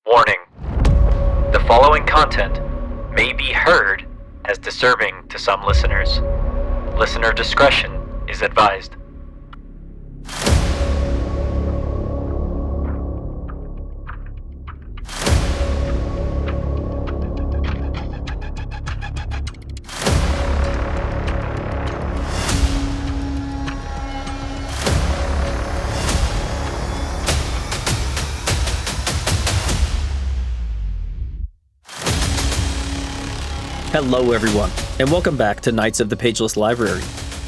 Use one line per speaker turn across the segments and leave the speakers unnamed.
Warning. The following content may be heard as disturbing to some listeners. Listener discretion is advised.
Hello, everyone, and welcome back to Knights of the Pageless Library.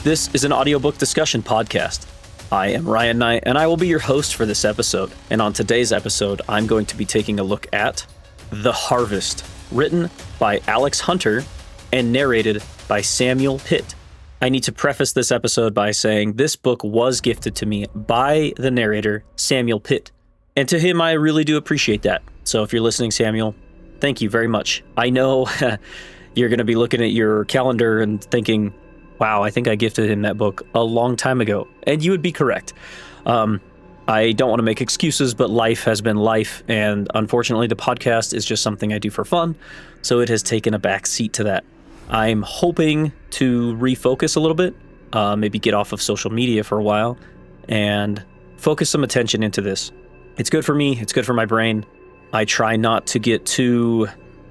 This is an audiobook discussion podcast. I am Ryan Knight, and I will be your host for this episode. And on today's episode, I'm going to be taking a look at The Harvest, written by Alex Hunter and narrated by Samuel Pitt. I need to preface this episode by saying this book was gifted to me by the narrator, Samuel Pitt. And to him, I really do appreciate that. So if you're listening, Samuel, thank you very much. I know you're going to be looking at your calendar and thinking, wow, I think I gifted him that book a long time ago. And you would be correct. I don't want to make excuses, but life has been life. And unfortunately, the podcast is just something I do for fun. So it has taken a back seat to that. I'm hoping to refocus a little bit, maybe get off of social media for a while and focus some attention into this. It's good for me. It's good for my brain. I try not to get too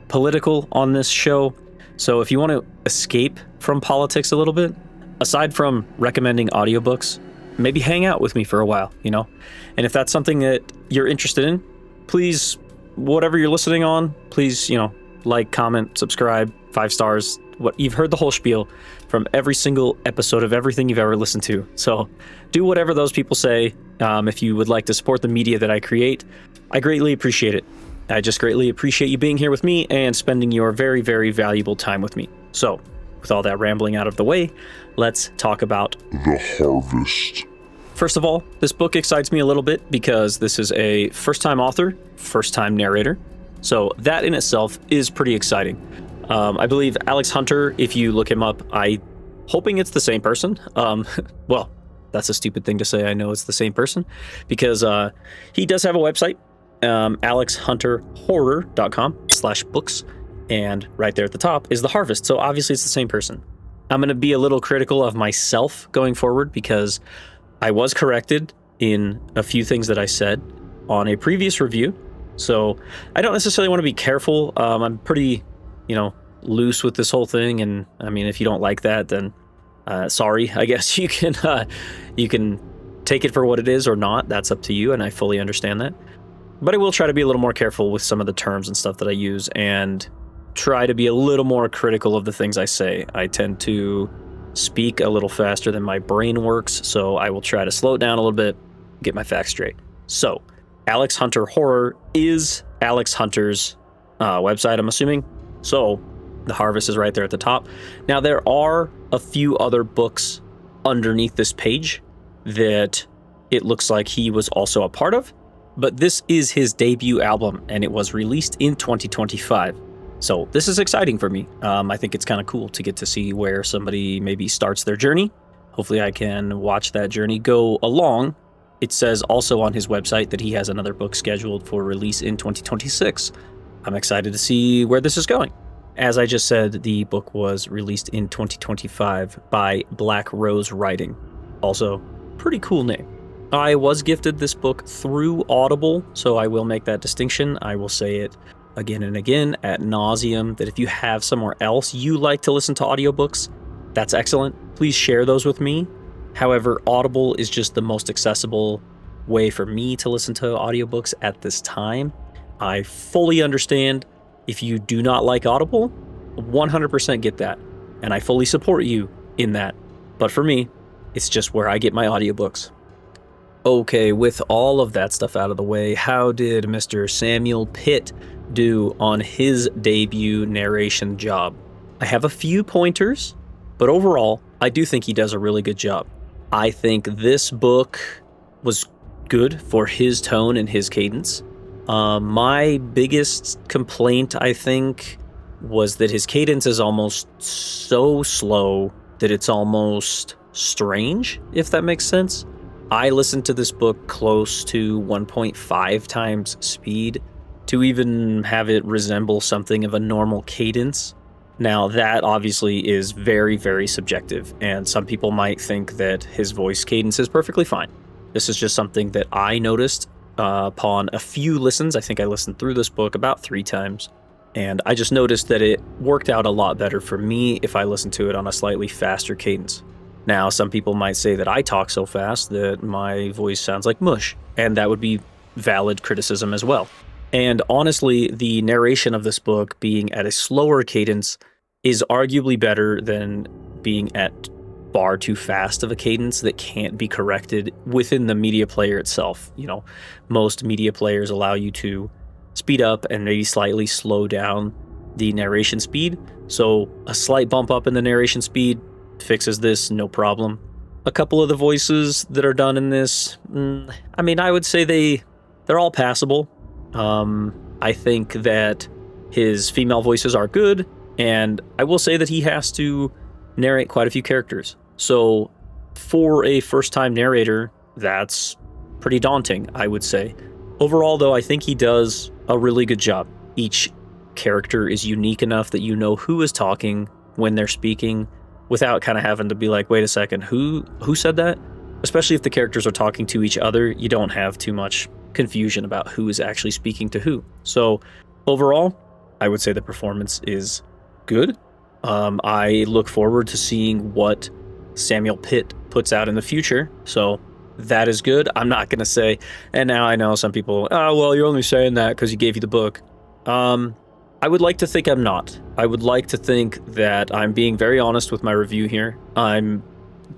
political on this show. So if you want to escape from politics a little bit, aside from recommending audiobooks, maybe hang out with me for a while, And if that's something that you're interested in, please, whatever you're listening on, please, like, comment, subscribe, 5 stars. You've heard the whole spiel from every single episode of everything you've ever listened to. So do whatever those people say. If you would like to support the media that I create, I greatly appreciate it. I just greatly appreciate you being here with me and spending your very, very valuable time with me. So, with all that rambling out of the way, let's talk about
The Harvest.
First of all, this book excites me a little bit because this is a first-time author, first-time narrator. So that in itself is pretty exciting. I believe Alex Hunter, if you look him up, I'm hoping it's the same person. Well, that's a stupid thing to say. I know it's the same person because he does have a website. alexhunterhorror.com/books, and right there at the top is The Harvest, so obviously it's the same person. I'm going to be a little critical of myself going forward because I was corrected in a few things that I said on a previous review, so I don't necessarily want to be careful. I'm pretty, loose with this whole thing, and I mean, if you don't like that, then sorry, I guess you can take it for what it is or not. That's up to you, and I fully understand that. But I will try to be a little more careful with some of the terms and stuff that I use and try to be a little more critical of the things I say. I tend to speak a little faster than my brain works, so I will try to slow it down a little bit, get my facts straight. So, Alex Hunter Horror is Alex Hunter's website, I'm assuming. So, The Harvest is right there at the top. Now, there are a few other books underneath this page that it looks like he was also a part of. But this is his debut album, and it was released in 2025. So this is exciting for me. I think it's kind of cool to get to see where somebody maybe starts their journey. Hopefully I can watch that journey go along. It says also on his website that he has another book scheduled for release in 2026. I'm excited to see where this is going. As I just said, the book was released in 2025 by Black Rose Writing. Also, pretty cool name. I was gifted this book through Audible, so I will make that distinction. I will say it again and again ad nauseum that if you have somewhere else you like to listen to audiobooks, that's excellent. Please share those with me. However, Audible is just the most accessible way for me to listen to audiobooks at this time. I fully understand if you do not like Audible, 100% get that, and I fully support you in that. But for me, it's just where I get my audiobooks. Okay, with all of that stuff out of the way, how did Mr. Samuel Pitt do on his debut narration job? I have a few pointers, but overall, I do think he does a really good job. I think this book was good for his tone and his cadence. My biggest complaint, I think, was that his cadence is almost so slow that it's almost strange, if that makes sense. I listened to this book close to 1.5 times speed, to even have it resemble something of a normal cadence. Now, that obviously is very, very subjective, and some people might think that his voice cadence is perfectly fine. This is just something that I noticed upon a few listens. I think I listened through this book about 3 times, and I just noticed that it worked out a lot better for me if I listened to it on a slightly faster cadence. Now, some people might say that I talk so fast that my voice sounds like mush, and that would be valid criticism as well. And honestly, the narration of this book being at a slower cadence is arguably better than being at far too fast of a cadence that can't be corrected within the media player itself. You know, most media players allow you to speed up and maybe slightly slow down the narration speed. So a slight bump up in the narration speed fixes this, no problem. A couple of the voices that are done in this, I mean, I would say they're all passable. I think that his female voices are good, and I will say that he has to narrate quite a few characters. So for a first-time narrator, that's pretty daunting, I would say. Overall, though, I think he does a really good job. Each character is unique enough that you know who is talking when they're speaking without kind of having to be like, wait a second, who said that? Especially if the characters are talking to each other, you don't have too much confusion about who is actually speaking to who. So overall, I would say the performance is good. I look forward to seeing what Samuel Pitt puts out in the future. So that is good. I'm not going to say, and now I know some people, oh, well, you're only saying that because he gave you the book. I would like to think I'm not. I would like to think that I'm being very honest with my review here. I'm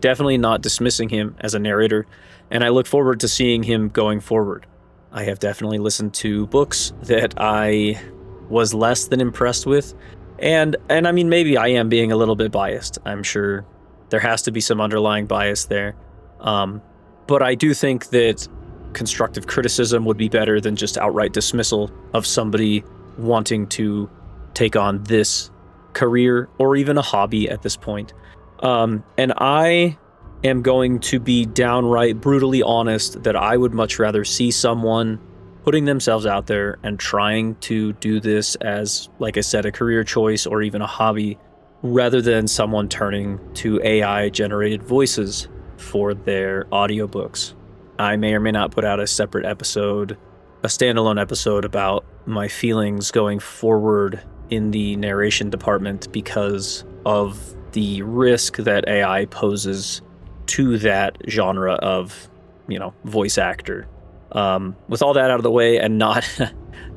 definitely not dismissing him as a narrator, and I look forward to seeing him going forward. I have definitely listened to books that I was less than impressed with, and I mean, maybe I am being a little bit biased. I'm sure there has to be some underlying bias there. But I do think that constructive criticism would be better than just outright dismissal of somebody wanting to take on this career or even a hobby at this point. And I am going to be downright brutally honest that I would much rather see someone putting themselves out there and trying to do this as, like I said, a career choice or even a hobby, rather than someone turning to AI-generated voices for their audiobooks. I may or may not put out a separate episode, a standalone episode about my feelings going forward in the narration department because of the risk that AI poses to that genre of, voice actor. With all that out of the way and not,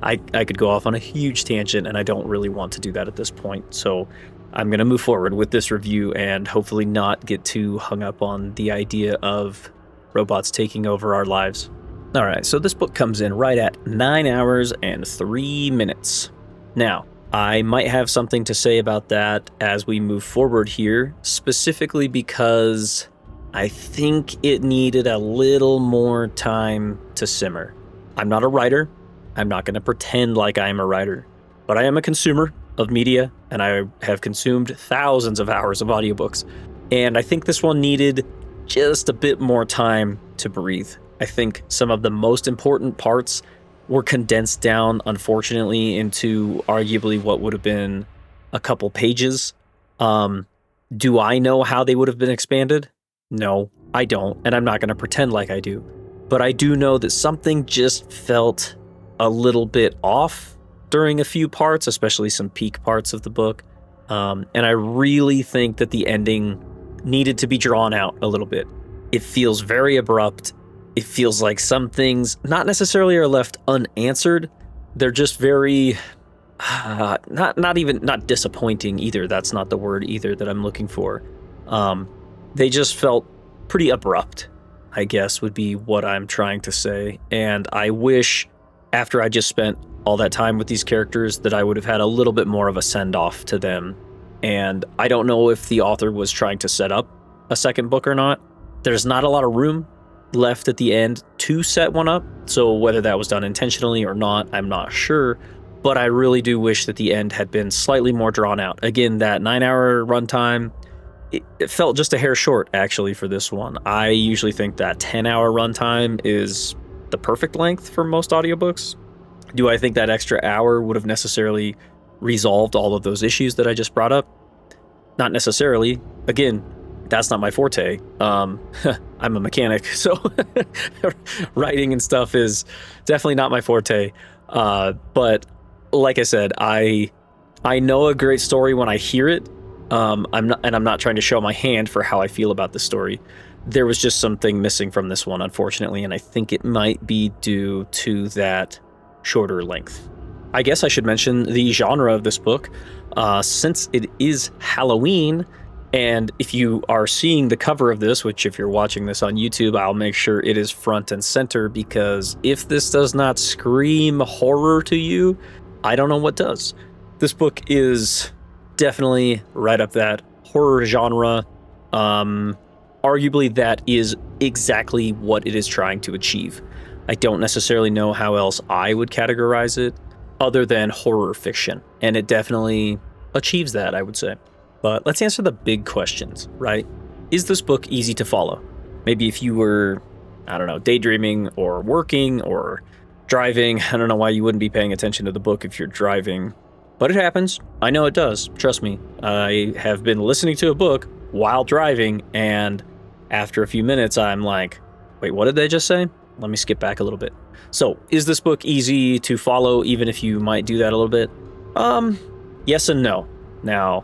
I could go off on a huge tangent and I don't really want to do that at this point. So I'm going to move forward with this review and hopefully not get too hung up on the idea of robots taking over our lives. All right, so this book comes in right at 9 hours and 3 minutes. Now, I might have something to say about that as we move forward here, specifically because I think it needed a little more time to simmer. I'm not a writer. I'm not going to pretend like I am a writer, but I am a consumer of media, and I have consumed thousands of hours of audiobooks. And I think this one needed just a bit more time to breathe. I think some of the most important parts were condensed down, unfortunately, into arguably what would have been a couple pages. Do I know how they would have been expanded? No, I don't, and I'm not going to pretend like I do. But I do know that something just felt a little bit off during a few parts, especially some peak parts of the book. And I really think that the ending needed to be drawn out a little bit. It feels very abrupt. It feels like some things not necessarily are left unanswered. They're just very, not disappointing either. That's not the word either that I'm looking for. They just felt pretty abrupt, I guess, would be what I'm trying to say. And I wish, after I just spent all that time with these characters, that I would have had a little bit more of a send-off to them. And I don't know if the author was trying to set up a second book or not. There's not a lot of room left at the end to set one up, so whether that was done intentionally or not, I'm not sure. But I really do wish that the end had been slightly more drawn out. Again, that 9-hour runtime, it felt just a hair short, actually, for this one. I usually think that 10-hour runtime is the perfect length for most audiobooks. Do I think that extra hour would have necessarily resolved all of those issues that I just brought up? Not necessarily. Again, that's not my forte. I'm a mechanic, so writing and stuff is definitely not my forte. But like I said, I know a great story when I hear it. I'm not trying to show my hand for how I feel about the story. There was just something missing from this one, unfortunately, and I think it might be due to that shorter length. I guess I should mention the genre of this book, since it is Halloween, and if you are seeing the cover of this, which if you're watching this on YouTube, I'll make sure it is front and center, because if this does not scream horror to you, I don't know what does. This book is definitely right up that horror genre. Arguably, that is exactly what it is trying to achieve. I don't necessarily know how else I would categorize it other than horror fiction, and it definitely achieves that, I would say. But let's answer the big questions, right? Is this book easy to follow? Maybe if you were, I don't know, daydreaming or working or driving. I don't know why you wouldn't be paying attention to the book if you're driving, but it happens. I know it does. Trust me. I have been listening to a book while driving, and after a few minutes, I'm like, wait, what did they just say? Let me skip back a little bit. So, is this book easy to follow, even if you might do that a little bit? Yes and no. Now,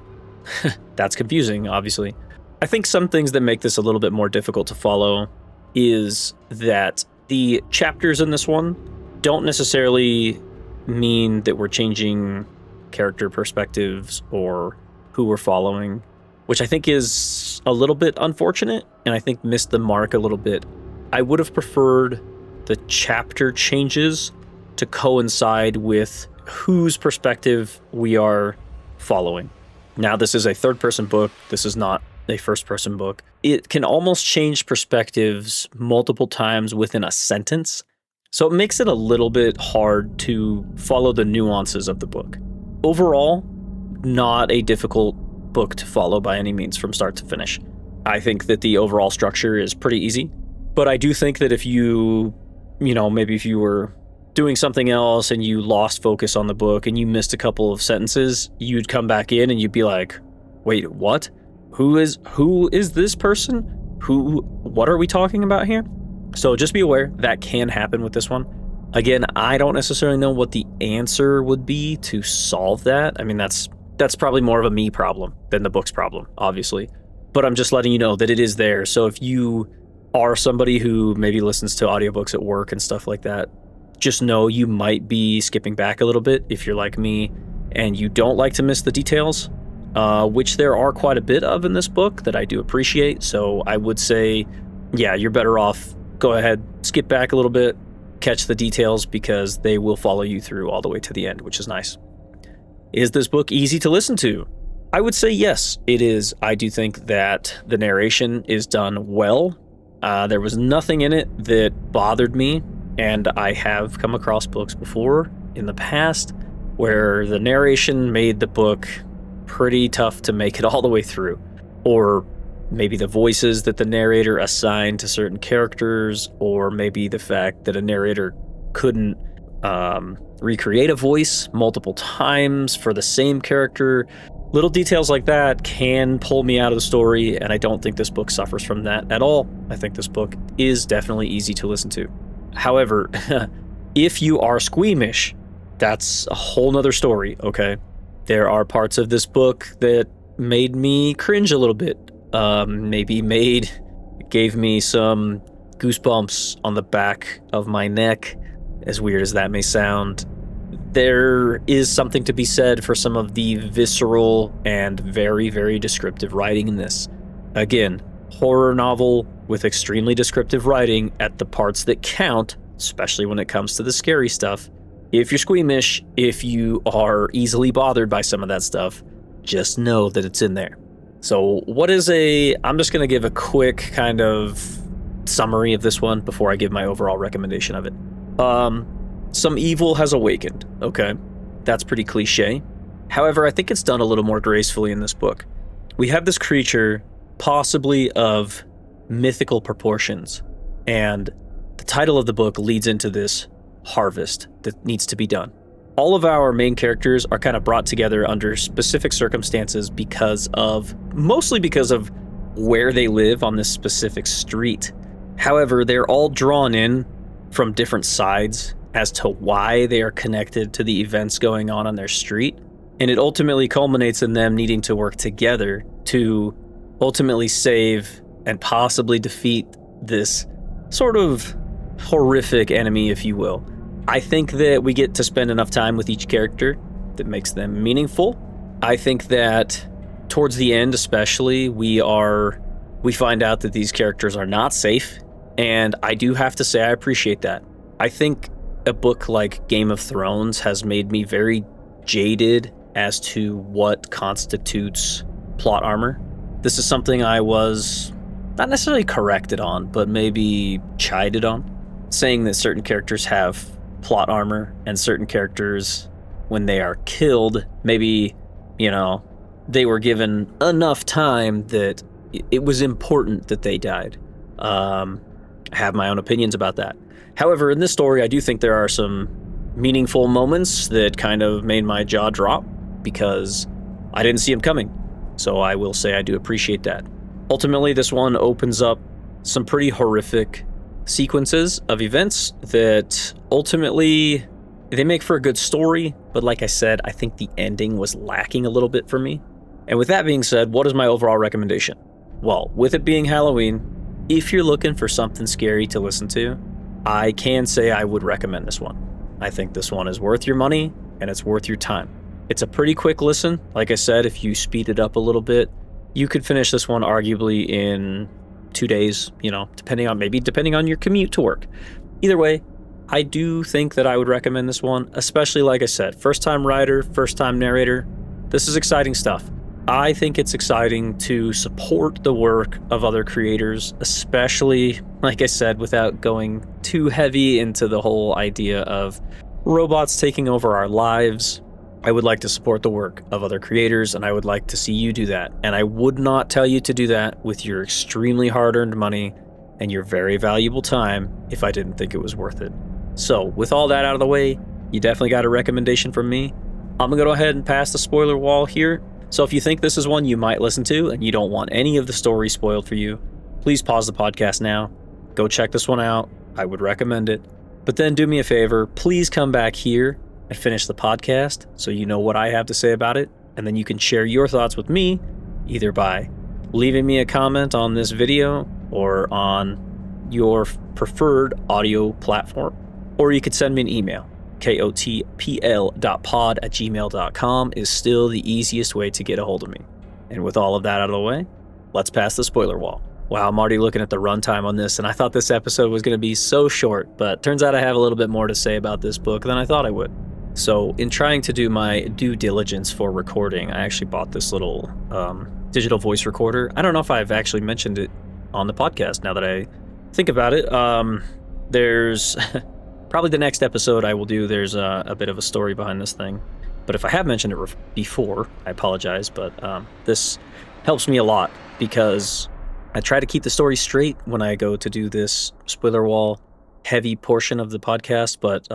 that's confusing, obviously. I think some things that make this a little bit more difficult to follow is that the chapters in this one don't necessarily mean that we're changing character perspectives or who we're following, which I think is a little bit unfortunate, and I think missed the mark a little bit. I would have preferred the chapter changes to coincide with whose perspective we are following. Now, this is a third-person book. This is not a first-person book. It can almost change perspectives multiple times within a sentence, so it makes it a little bit hard to follow the nuances of the book. Overall, not a difficult book to follow by any means from start to finish. I think that the overall structure is pretty easy, but I do think that if maybe if you were doing something else and you lost focus on the book and you missed a couple of sentences, you'd come back in and you'd be like, wait, what? Who is this person? What are we talking about here? So just be aware that can happen with this one. Again, I don't necessarily know what the answer would be to solve that. I mean, that's probably more of a me problem than the book's problem, obviously. But I'm just letting you know that it is there. So if you are somebody who maybe listens to audiobooks at work and stuff like that, just know you might be skipping back a little bit if you're like me and you don't like to miss the details, which there are quite a bit of in this book that I do appreciate. So I would say, yeah, you're better off. Go ahead, skip back a little bit, catch the details, because they will follow you through all the way to the end, which is nice. Is this book easy to listen to? I would say yes, it is. I do think that the narration is done well. There was nothing in it that bothered me, and I have come across books before in the past where the narration made the book pretty tough to make it all the way through. Or maybe the voices that the narrator assigned to certain characters, or maybe the fact that a narrator couldn't recreate a voice multiple times for the same character. Little details like that can pull me out of the story, and I don't think this book suffers from that at all. I think this book is definitely easy to listen to. However, if you are squeamish, that's a whole nother story, okay? There are parts of this book that made me cringe a little bit. Gave me some goosebumps on the back of my neck, as weird as that may sound. There is something to be said for some of the visceral and very, very descriptive writing in this. Again, horror novel with extremely descriptive writing at the parts that count, especially when it comes to the scary stuff. If you're squeamish, if you are easily bothered by some of that stuff, just know that it's in there. So I'm just going to give a quick kind of summary of this one before I give my overall recommendation of it. Some evil has awakened, okay? That's pretty cliche. However, I think it's done a little more gracefully in this book. We have this creature, possibly of mythical proportions, and the title of the book leads into this harvest that needs to be done. All of our main characters are kind of brought together under specific circumstances mostly because of where they live on this specific street. However, they're all drawn in from different sides as to why they are connected to the events going on their street. And it ultimately culminates in them needing to work together to ultimately save and possibly defeat this sort of horrific enemy, if you will. I think that we get to spend enough time with each character that makes them meaningful. I think that towards the end especially, we find out that these characters are not safe, and I do have to say I appreciate that. I think a book like Game of Thrones has made me very jaded as to what constitutes plot armor. This is something I was not necessarily corrected on, but maybe chided on, saying that certain characters have plot armor and certain characters, when they are killed, maybe, they were given enough time that it was important that they died. I have my own opinions about that. However, in this story, I do think there are some meaningful moments that kind of made my jaw drop because I didn't see them coming. So I will say I do appreciate that. Ultimately, this one opens up some pretty horrific sequences of events that ultimately they make for a good story, but like I said, I think the ending was lacking a little bit for me. And with that being said, what is my overall recommendation? Well, with it being Halloween, if you're looking for something scary to listen to, I can say I would recommend this one. I think this one is worth your money and it's worth your time. It's a pretty quick listen. Like I said, if you speed it up a little bit, you could finish this one arguably in 2 days, depending on your commute to work. Either way, I do think that I would recommend this one, especially like I said, first time writer, first time narrator. This is exciting stuff. I think it's exciting to support the work of other creators, especially, like I said, without going too heavy into the whole idea of robots taking over our lives. I would like to support the work of other creators, and I would like to see you do that. And I would not tell you to do that with your extremely hard-earned money and your very valuable time if I didn't think it was worth it. So, with all that out of the way, you definitely got a recommendation from me. I'm going to go ahead and pass the spoiler wall here. So if you think this is one you might listen to and you don't want any of the story spoiled for you, please pause the podcast now. Go check this one out. I would recommend it. But then do me a favor, please come back here and finish the podcast so you know what I have to say about it. And then you can share your thoughts with me, either by leaving me a comment on this video or on your preferred audio platform, or you could send me an email. kotpl.pod@gmail.com is still the easiest way to get a hold of me. And with all of that out of the way, let's pass the spoiler wall. Wow, I'm already looking at the runtime on this, and I thought this episode was going to be so short, but turns out I have a little bit more to say about this book than I thought I would. So in trying to do my due diligence for recording, I actually bought this little digital voice recorder. I don't know if I've actually mentioned it on the podcast now that I think about it. There's probably the next episode I will do, there's a bit of a story behind this thing. But if I have mentioned it before, I apologize, but this helps me a lot because I try to keep the story straight when I go to do this spoiler wall heavy portion of the podcast, but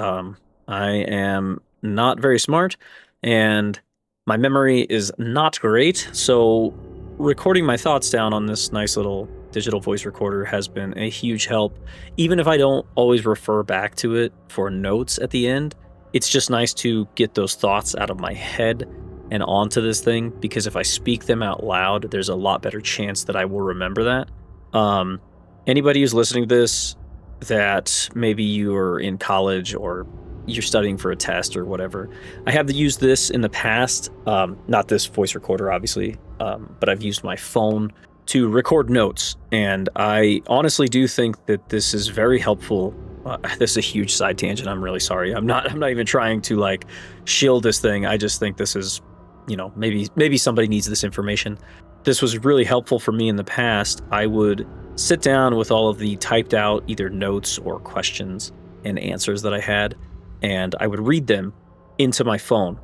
I am not very smart and my memory is not great. So recording my thoughts down on this nice little digital voice recorder has been a huge help. Even if I don't always refer back to it for notes at the end, it's just nice to get those thoughts out of my head and onto this thing, because if I speak them out loud, there's a lot better chance that I will remember that. Anybody who's listening to this, that maybe you are in college or you're studying for a test or whatever, I have used this in the past, not this voice recorder, obviously, but I've used my phone to record notes, and I honestly do think that this is very helpful. This is a huge side tangent. I'm really sorry. I'm not even trying to shield this thing. I just think this is, maybe somebody needs this information. This was really helpful for me in the past. I would sit down with all of the typed out either notes or questions and answers that I had, and I would read them into my phone.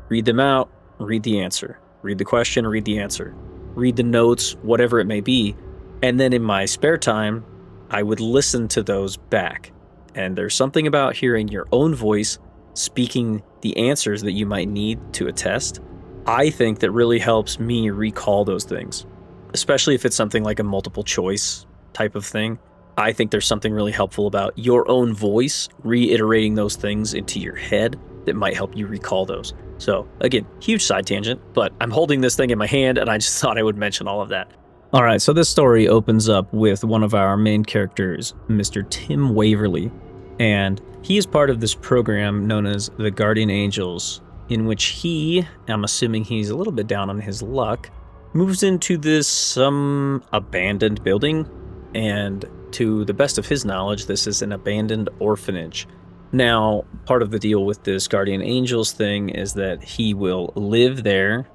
Read them out, read the answer. Read the question, read the answer. Read the notes, whatever it may be. And then in my spare time, I would listen to those back. And there's something about hearing your own voice speaking the answers that you might need to a test, I think that really helps me recall those things, especially if it's something like a multiple choice type of thing. I think there's something really helpful about your own voice reiterating those things into your head that might help you recall those. So again, huge side tangent, but I'm holding this thing in my hand and I just thought I would mention all of that. All right, so this story opens up with one of our main characters, Mr. Tim Waverly, and he is part of this program known as the Guardian Angels, in which he, I'm assuming he's a little bit down on his luck, moves into this some abandoned building, and to the best of his knowledge, this is an abandoned orphanage. Now, part of the deal with this Guardian Angels thing is that he will live there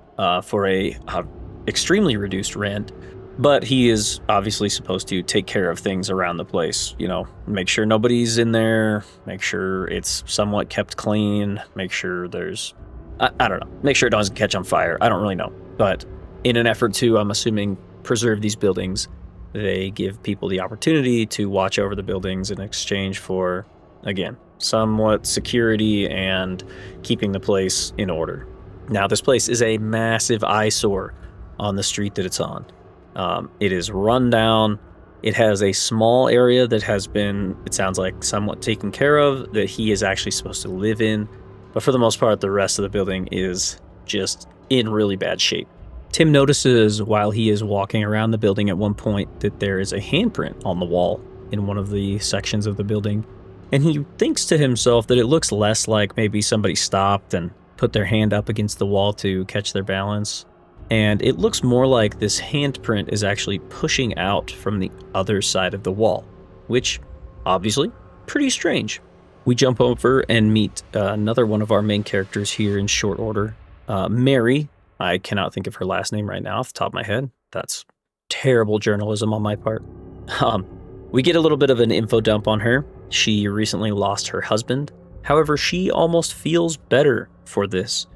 for a extremely reduced rent, but he is obviously supposed to take care of things around the place, make sure nobody's in there, make sure it's somewhat kept clean, make sure there's, I don't know, make sure it doesn't catch on fire. I don't really know. But in an effort to, I'm assuming, preserve these buildings, they give people the opportunity to watch over the buildings in exchange for, again, somewhat security and keeping the place in order. Now, this place is a massive eyesore on the street that it's on. It is run down. It has a small area that has been, it sounds like, somewhat taken care of, that he is actually supposed to live in. But for the most part, the rest of the building is just in really bad shape. Tim notices while he is walking around the building at one point that there is a handprint on the wall in one of the sections of the building. And he thinks to himself that it looks less like maybe somebody stopped and put their hand up against the wall to catch their balance. And it looks more like this handprint is actually pushing out from the other side of the wall, which, obviously, pretty strange. We jump over and meet another one of our main characters here in short order, Mary. I cannot think of her last name right now off the top of my head. That's terrible journalism on my part. We get a little bit of an info dump on her. She recently lost her husband. However, she almost feels better for this.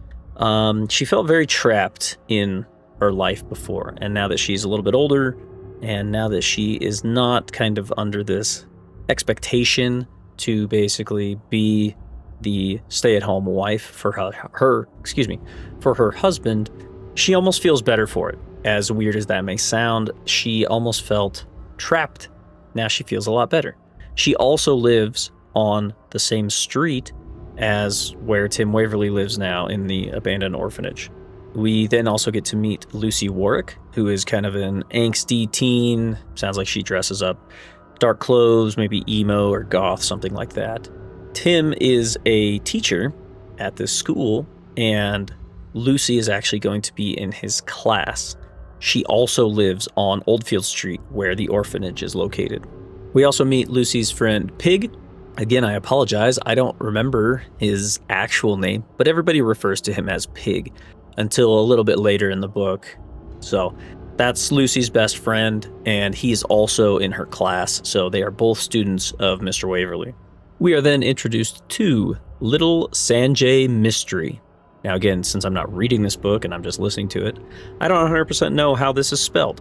She felt very trapped in her life before, and now that she's a little bit older, and now that she is not kind of under this expectation to basically be the stay-at-home wife for her husband, she almost feels better for it. As weird as that may sound, she almost felt trapped. Now she feels a lot better. She also lives on the same street as where Tim Waverly lives now in the abandoned orphanage. We then also get to meet Lucy Warwick, who is kind of an angsty teen. Sounds like she dresses up dark clothes, maybe emo or goth, something like that. Tim is a teacher at this school, and Lucy is actually going to be in his class. She also lives on Oldfield Street, where the orphanage is located. We also meet Lucy's friend Pig. Again, I apologize, I don't remember his actual name, but everybody refers to him as Pig until a little bit later in the book. So that's Lucy's best friend, and he's also in her class, so they are both students of Mr. Waverly. We are then introduced to Little Sanjay Mystery. Now again, since I'm not reading this book and I'm just listening to it, I don't 100% know how this is spelled.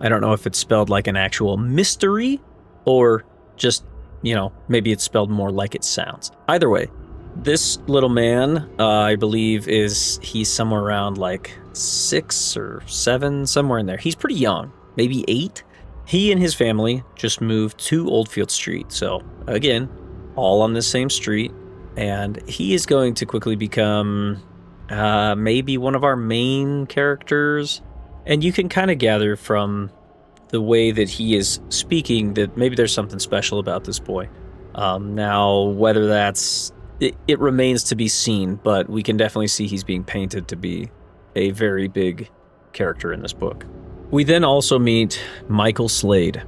I don't know if it's spelled like an actual mystery or just, maybe it's spelled more like it sounds. Either way, this little man, I believe he's somewhere around like 6 or 7, somewhere in there. He's pretty young, maybe 8. He and his family just moved to Oldfield Street. So again, all on the same street. And he is going to quickly become maybe one of our main characters. And you can kind of gather from the way that he is speaking that maybe there's something special about this boy. Now, whether that's... It remains to be seen, but we can definitely see he's being painted to be a very big character in this book. We then also meet Michael Slade.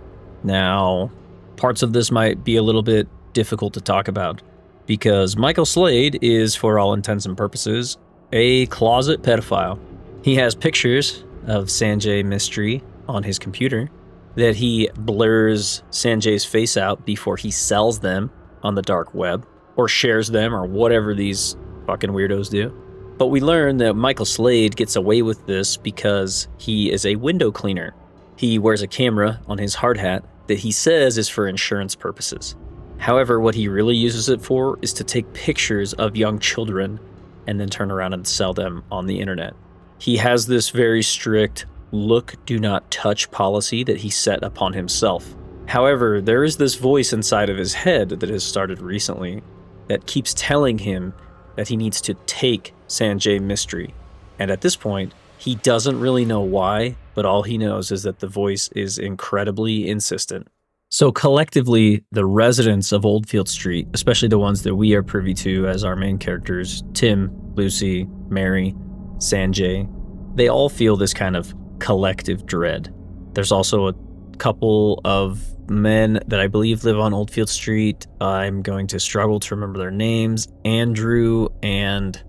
Now, parts of this might be a little bit difficult to talk about because Michael Slade is, for all intents and purposes, a closet pedophile. He has pictures of Sanjay Mystery on his computer that he blurs Sanjay's face out before he sells them on the dark web or shares them or whatever these fucking weirdos do. But we learn that Michael Slade gets away with this because he is a window cleaner. He wears a camera on his hard hat that he says is for insurance purposes. However, what he really uses it for is to take pictures of young children and then turn around and sell them on the internet. He has this very strict look, do not touch policy that he set upon himself. However, there is this voice inside of his head that has started recently that keeps telling him that he needs to take Sanjay Mystery. And at this point, he doesn't really know why, but all he knows is that the voice is incredibly insistent. So collectively, the residents of Oldfield Street, especially the ones that we are privy to as our main characters, Tim, Lucy, Mary, Sanjay, they all feel this kind of collective dread. There's also a couple of men that I believe live on Oldfield Street. I'm going to struggle to remember their names. Andrew and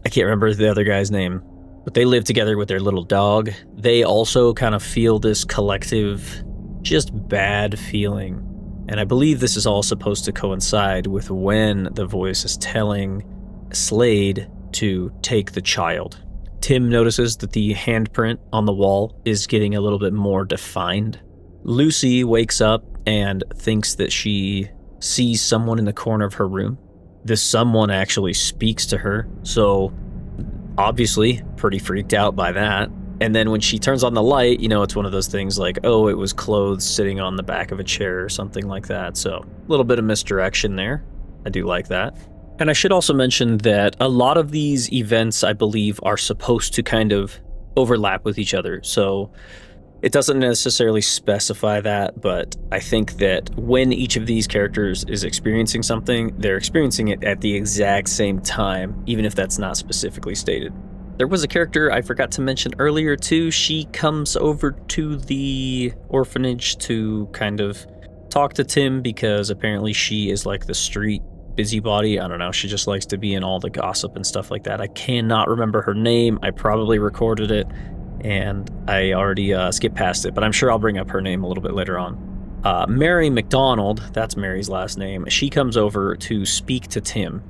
I can't remember the other guy's name, but they live together with their little dog. They also kind of feel this collective, just bad feeling. And I believe this is all supposed to coincide with when the voice is telling Slade to take the child. Tim notices that the handprint on the wall is getting a little bit more defined. Lucy wakes up and thinks that she sees someone in the corner of her room. This someone actually speaks to her, so obviously pretty freaked out by that. And then when she turns on the light, it's one of those things like, oh, it was clothes sitting on the back of a chair or something like that. So a little bit of misdirection there. I do like that. And I should also mention that a lot of these events, I believe, are supposed to kind of overlap with each other. So it doesn't necessarily specify that, but I think that when each of these characters is experiencing something, they're experiencing it at the exact same time, even if that's not specifically stated. There was a character I forgot to mention earlier too. She comes over to the orphanage to kind of talk to Tim because apparently she is like the street busybody. I don't know. She just likes to be in all the gossip and stuff like that. I cannot remember her name. I probably recorded it and I already skipped past it, but I'm sure I'll bring up her name a little bit later on. Mary McDonald, that's Mary's last name. She comes over to speak to Tim.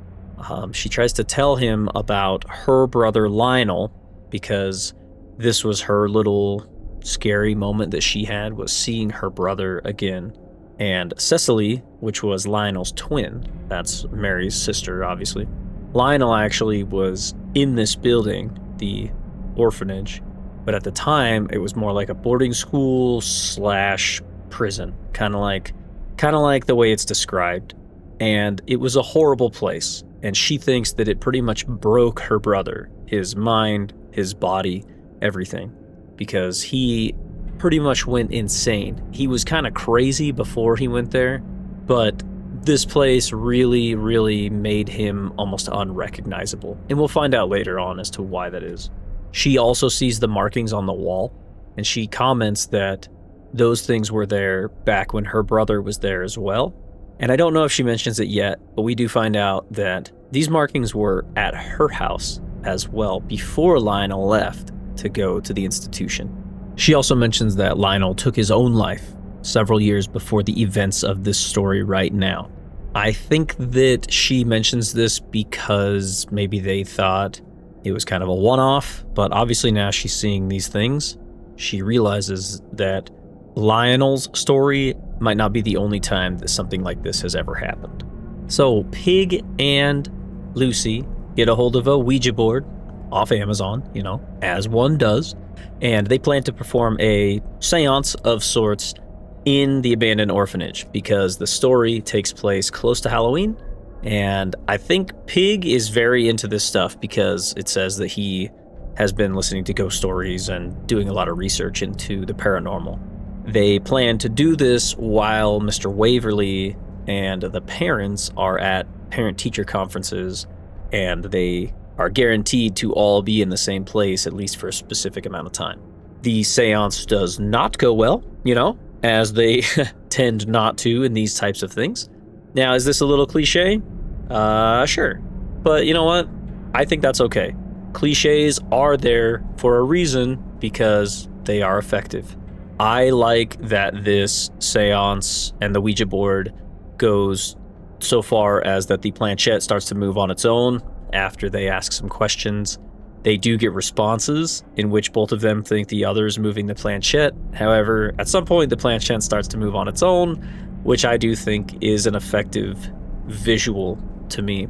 She tries to tell him about her brother Lionel because this was her little scary moment that she had, was seeing her brother again. And Cecily, which was Lionel's twin, that's Mary's sister, obviously. Lionel actually was in this building, the orphanage, but at the time it was more like a boarding school / prison, kind of like the way it's described. And it was a horrible place. And she thinks that it pretty much broke her brother, his mind, his body, everything, because he pretty much went insane. He was kind of crazy before he went there, but this place really, really made him almost unrecognizable. And we'll find out later on as to why that is. She also sees the markings on the wall, and she comments that those things were there back when her brother was there as well. And I don't know if she mentions it yet, but we do find out that these markings were at her house as well before Lionel left to go to the institution. She also mentions that Lionel took his own life several years before the events of this story right now. I think that she mentions this because maybe they thought it was kind of a one-off, but obviously now she's seeing these things. She realizes that Lionel's story might not be the only time that something like this has ever happened. So Pig and Lucy get a hold of a Ouija board off Amazon, as one does, and they plan to perform a seance of sorts in the abandoned orphanage because the story takes place close to Halloween. And I think Pig is very into this stuff because it says that he has been listening to ghost stories and doing a lot of research into the paranormal. They plan to do this while Mr. Waverly and the parents are at parent-teacher conferences, and they are guaranteed to all be in the same place, at least for a specific amount of time. The seance does not go well, as they tend not to in these types of things. Now, is this a little cliche? Sure. But you know what? I think that's okay. Cliches are there for a reason because they are effective. I like that this seance and the Ouija board goes so far as that the planchette starts to move on its own after they ask some questions. They do get responses in which both of them think the other is moving the planchette. However, at some point the planchette starts to move on its own, which I do think is an effective visual to me.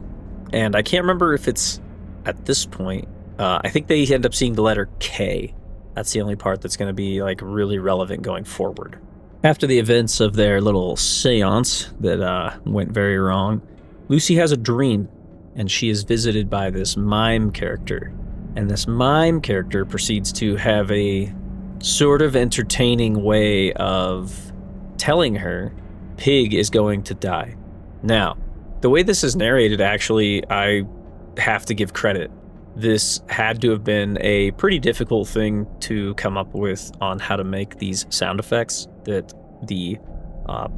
And I can't remember if it's at this point. I think they end up seeing the letter K. That's the only part that's going to be like really relevant going forward. After the events of their little seance that went very wrong, Lucy has a dream, and she is visited by this mime character. And this mime character proceeds to have a sort of entertaining way of telling her Pig is going to die. Now, the way this is narrated, actually, I have to give credit. This had to have been a pretty difficult thing to come up with on how to make these sound effects, that the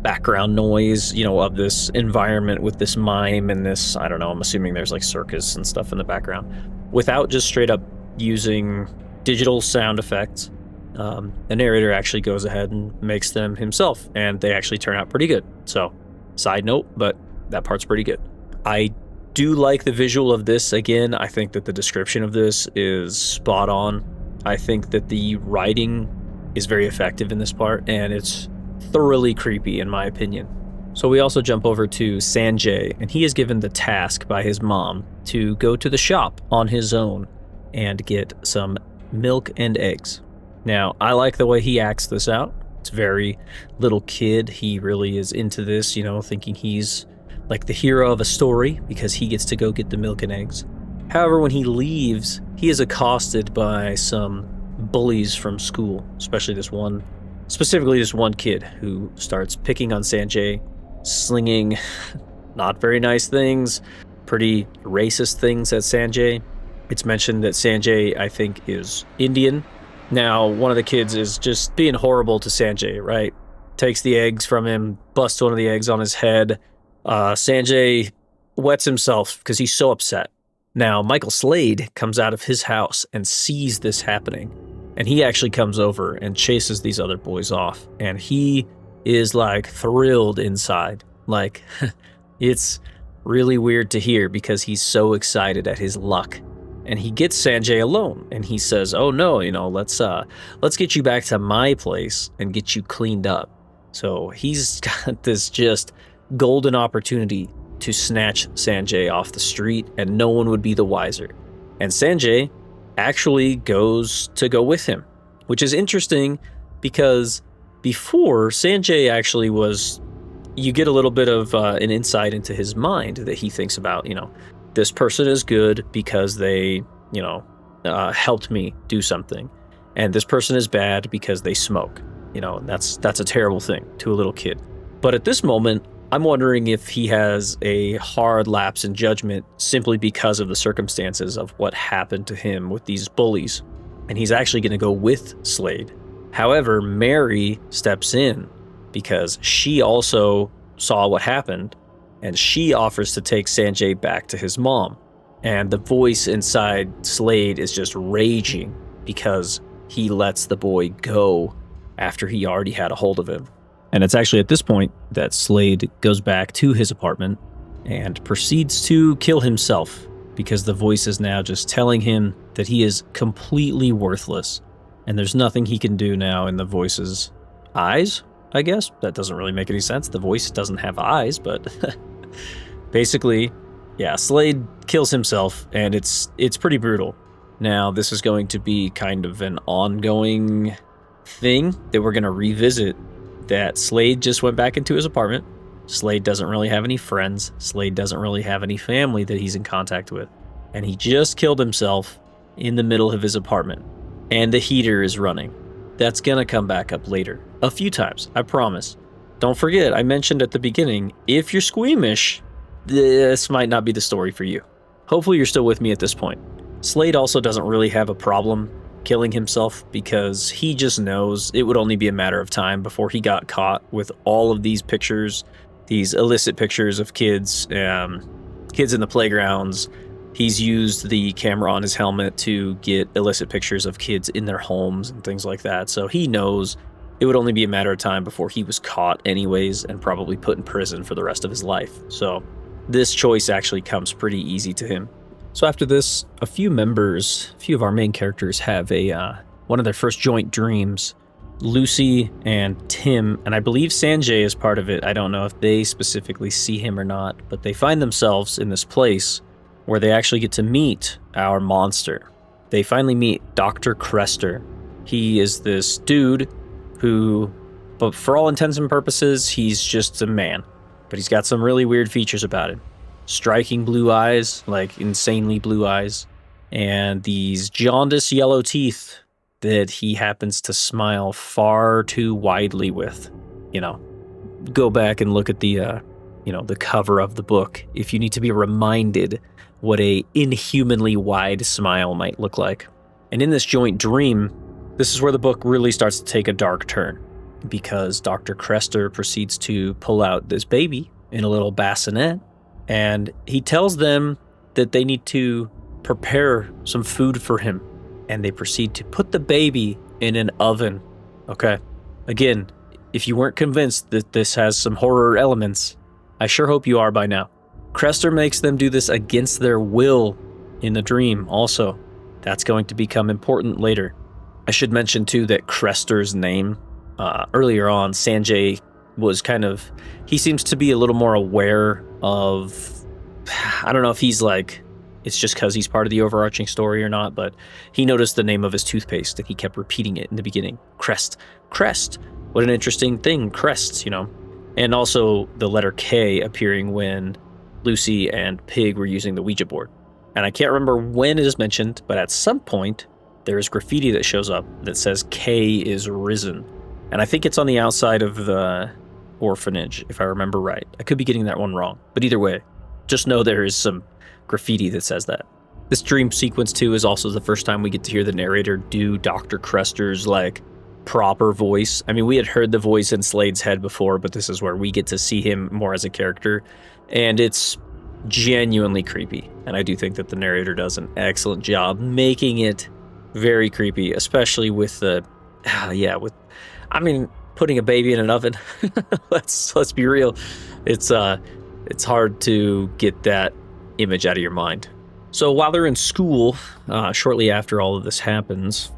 background noise, of this environment with this mime and this, I don't know, I'm assuming there's like circus and stuff in the background, without just straight up using digital sound effects. The narrator actually goes ahead and makes them himself, and they actually turn out pretty good. So, side note, but that part's pretty good. I do like the visual of this. Again, I think that the description of this is spot on. I think that the writing is very effective in this part, and it's thoroughly creepy in my opinion. So we also jump over to Sanjay, and he is given the task by his mom to go to the shop on his own and get some milk and eggs. Now, I like the way he acts this out. It's very little kid. He really is into this, thinking he's like the hero of a story because he gets to go get the milk and eggs. However, when he leaves, he is accosted by some bullies from school, specifically this one kid who starts picking on Sanjay, slinging not very nice things, pretty racist things at Sanjay. It's mentioned that Sanjay, I think, is Indian. Now, one of the kids is just being horrible to Sanjay, right? Takes the eggs from him, busts one of the eggs on his head. Sanjay wets himself because he's so upset. Now, Michael Slade comes out of his house and sees this happening. And he actually comes over and chases these other boys off. And he is like thrilled inside. Like, it's really weird to hear because he's so excited at his luck. And he gets Sanjay alone, and he says, "Oh no, let's get you back to my place and get you cleaned up." So he's got this just golden opportunity to snatch Sanjay off the street, and no one would be the wiser. And Sanjay actually goes to go with him, which is interesting because before Sanjay actually was, you get a little bit of an insight into his mind that he thinks about, this person is good because they, helped me do something. And this person is bad because they smoke. That's a terrible thing to a little kid. But at this moment, I'm wondering if he has a hard lapse in judgment simply because of the circumstances of what happened to him with these bullies. And he's actually going to go with Slade. However, Mary steps in because she also saw what happened, and she offers to take Sanjay back to his mom. And the voice inside Slade is just raging because he lets the boy go after he already had a hold of him. And it's actually at this point that Slade goes back to his apartment and proceeds to kill himself because the voice is now just telling him that he is completely worthless and there's nothing he can do now in the voice's eyes, I guess. That doesn't really make any sense. The voice doesn't have eyes, but basically, yeah, Slade kills himself, and it's pretty brutal. Now, this is going to be kind of an ongoing thing that we're going to revisit, that Slade just went back into his apartment. Slade doesn't really have any friends. Slade doesn't really have any family that he's in contact with. And he just killed himself in the middle of his apartment. And the heater is running. That's going to come back up later. A few times, I promise. Don't forget, I mentioned at the beginning, if you're squeamish, this might not be the story for you. Hopefully you're still with me at this point. Slade also doesn't really have a problem killing himself because he just knows it would only be a matter of time before he got caught with all of these pictures, these illicit pictures of kids in the playgrounds. He's used the camera on his helmet to get illicit pictures of kids in their homes and things like that. So he knows it would only be a matter of time before he was caught anyways and probably put in prison for the rest of his life. So this choice actually comes pretty easy to him. So after this, a few of our main characters have one of their first joint dreams. Lucy and Tim, and I believe Sanjay is part of it. I don't know if they specifically see him or not, but they find themselves in this place where they actually get to meet our monster. They finally meet Dr. Crester. He is this dude who, but for all intents and purposes, he's just a man. But he's got some really weird features about him. Striking blue eyes, like insanely blue eyes, and these jaundiced yellow teeth that he happens to smile far too widely with. Go back and look at the cover of the book if you need to be reminded what a inhumanly wide smile might look like. And in this joint dream, this is where the book really starts to take a dark turn, because Dr. Crester proceeds to pull out this baby in a little bassinet, and he tells them that they need to prepare some food for him, and they proceed to put the baby in an oven. Okay. Again, if you weren't convinced that this has some horror elements, I sure hope you are by now. Crester makes them do this against their will in the dream also. That's going to become important later. I should mention too that Crester's name, earlier on, Sanjay was he seems to be a little more aware of, I don't know if he's it's just because he's part of the overarching story or not, but he noticed the name of his toothpaste and he kept repeating it in the beginning. Crest. What an interesting thing, Crest, And also the letter K appearing when Lucy and Pig were using the Ouija board. And I can't remember when it is mentioned, but at some point, there is graffiti that shows up that says K is risen. And I think it's on the outside of the orphanage, if I remember right. I could be getting that one wrong, but either way, just know there is some graffiti that says that. This dream sequence too is also the first time we get to hear the narrator do Dr. Crester's proper voice. I mean, we had heard the voice in Slade's head before, but this is where we get to see him more as a character, and it's genuinely creepy. And I do think that the narrator does an excellent job making it very creepy, especially with putting a baby in an oven. let's be real. It's hard to get that image out of your mind. So while they're in school, shortly after all of this happens,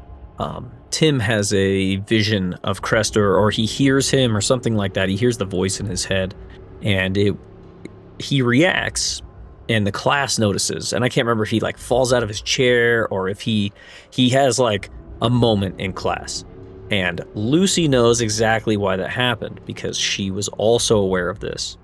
Tim has a vision of Crester, or he hears him or something like that. He hears the voice in his head, and he reacts, and the class notices. And I can't remember if he falls out of his chair or if he has a moment in class. And Lucy knows exactly why that happened, because she was also aware of this.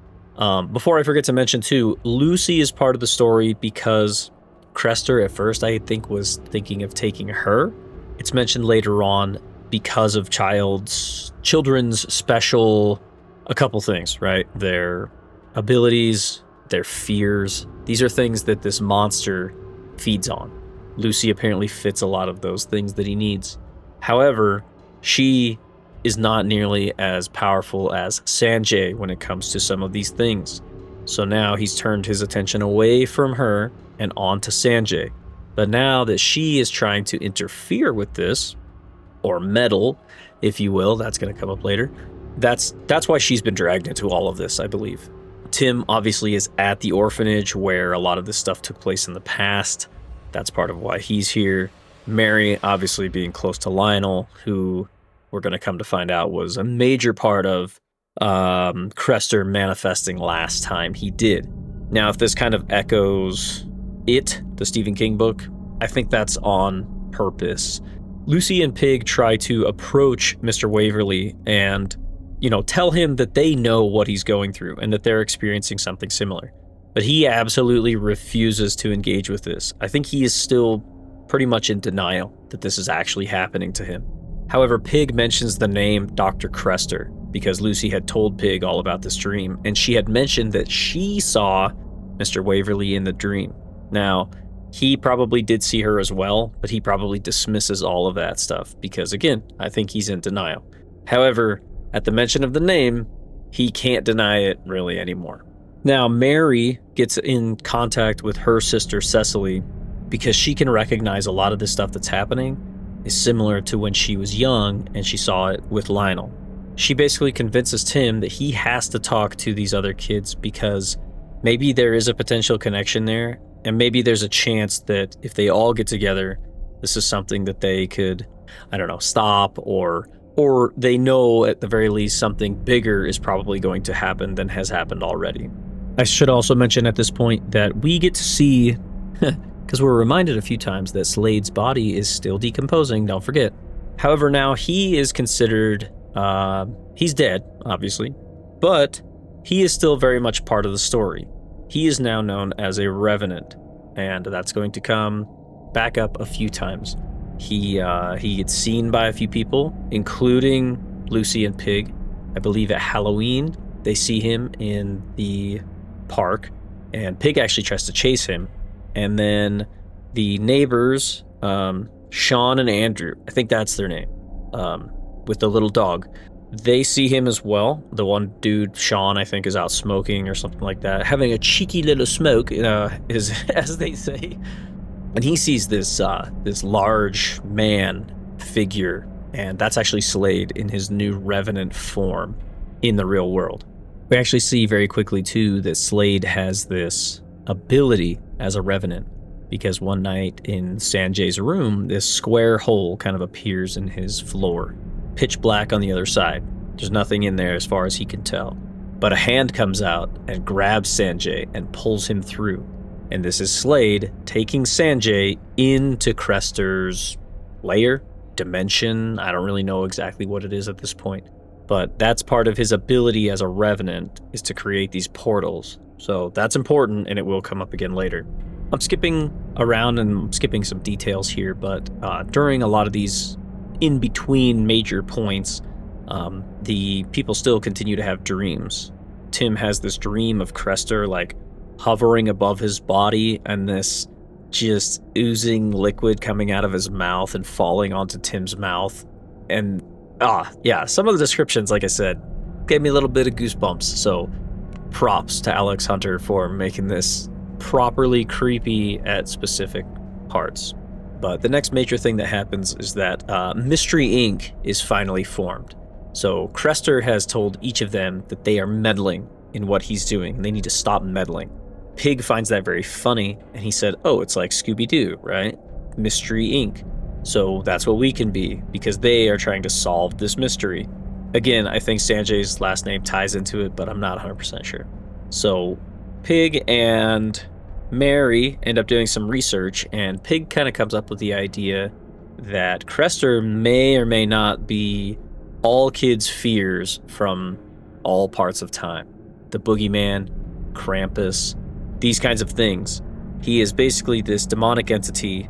Before I forget to mention too, Lucy is part of the story because Crester at first I think was thinking of taking her. It's mentioned later on because of children's special, a couple things, right? Their abilities, their fears. These are things that this monster feeds on. Lucy apparently fits a lot of those things that he needs. However, she is not nearly as powerful as Sanjay when it comes to some of these things. So now he's turned his attention away from her and on to Sanjay. But now that she is trying to interfere with this, or meddle, if you will, that's going to come up later, that's why she's been dragged into all of this, I believe. Tim obviously is at the orphanage where a lot of this stuff took place in the past. That's part of why he's here. Mary obviously being close to Lionel, who we're going to come to find out was a major part of Crester manifesting last time he did. Now, if this kind of echoes It, the Stephen King book, I think that's on purpose. Lucy and Pig try to approach Mr. Waverly and, tell him that they know what he's going through and that they're experiencing something similar. But he absolutely refuses to engage with this. I think he is still pretty much in denial that this is actually happening to him. However, Pig mentions the name Dr. Crester because Lucy had told Pig all about this dream, and she had mentioned that she saw Mr. Waverly in the dream. Now, he probably did see her as well, but he probably dismisses all of that stuff because, again, I think he's in denial. However, at the mention of the name, he can't deny it really anymore. Now, Mary gets in contact with her sister Cecily because she can recognize a lot of this stuff that's happening is similar to when she was young and she saw it with Lionel. She basically convinces Tim that he has to talk to these other kids because maybe there is a potential connection there, and maybe there's a chance that if they all get together, this is something that they could, stop or or they know at the very least something bigger is probably going to happen than has happened already. I should also mention at this point that we get to see, because we're reminded a few times that Slade's body is still decomposing, don't forget. However, now he is considered, he's dead, obviously, but he is still very much part of the story. He is now known as a revenant, and that's going to come back up a few times. He gets seen by a few people, including Lucy and Pig. I believe at Halloween, they see him in the park, and Pig actually tries to chase him. And then the neighbors, Sean and Andrew, I think that's their name, with the little dog, they see him as well. The one dude, Sean, I think, is out smoking or something like that, having a cheeky little smoke, is as they say. And he sees this large man figure, and that's actually Slade in his new revenant form in the real world. We actually see very quickly, too, that Slade has this ability as a revenant, because one night in Sanjay's room, this square hole kind of appears in his floor, pitch black on the other side. There's nothing in there as far as he can tell. But a hand comes out and grabs Sanjay and pulls him through. And this is Slade taking Sanjay into Crester's lair, dimension. I don't really know exactly what it is at this point. But that's part of his ability as a revenant, is to create these portals. So that's important, and it will come up again later. I'm skipping around and skipping some details here, but during a lot of these in-between major points, the people still continue to have dreams. Tim has this dream of Crester, like, hovering above his body, and this just oozing liquid coming out of his mouth and falling onto Tim's mouth. And, some of the descriptions, like I said, gave me a little bit of goosebumps, so props to Alex Hunter for making this properly creepy at specific parts. But the next major thing that happens is that Mystery Inc. is finally formed. So Crester has told each of them that they are meddling in what he's doing, and they need to stop meddling. Pig finds that very funny, and he said, oh, it's like Scooby-Doo, right? Mystery Inc. So that's what we can be, because they are trying to solve this mystery. Again, I think Sanjay's last name ties into it, but I'm not 100% sure. So Pig and Mary end up doing some research, and Pig kind of comes up with the idea that Crester may or may not be all kids' fears from all parts of time. The boogeyman, Krampus, these kinds of things. He is basically this demonic entity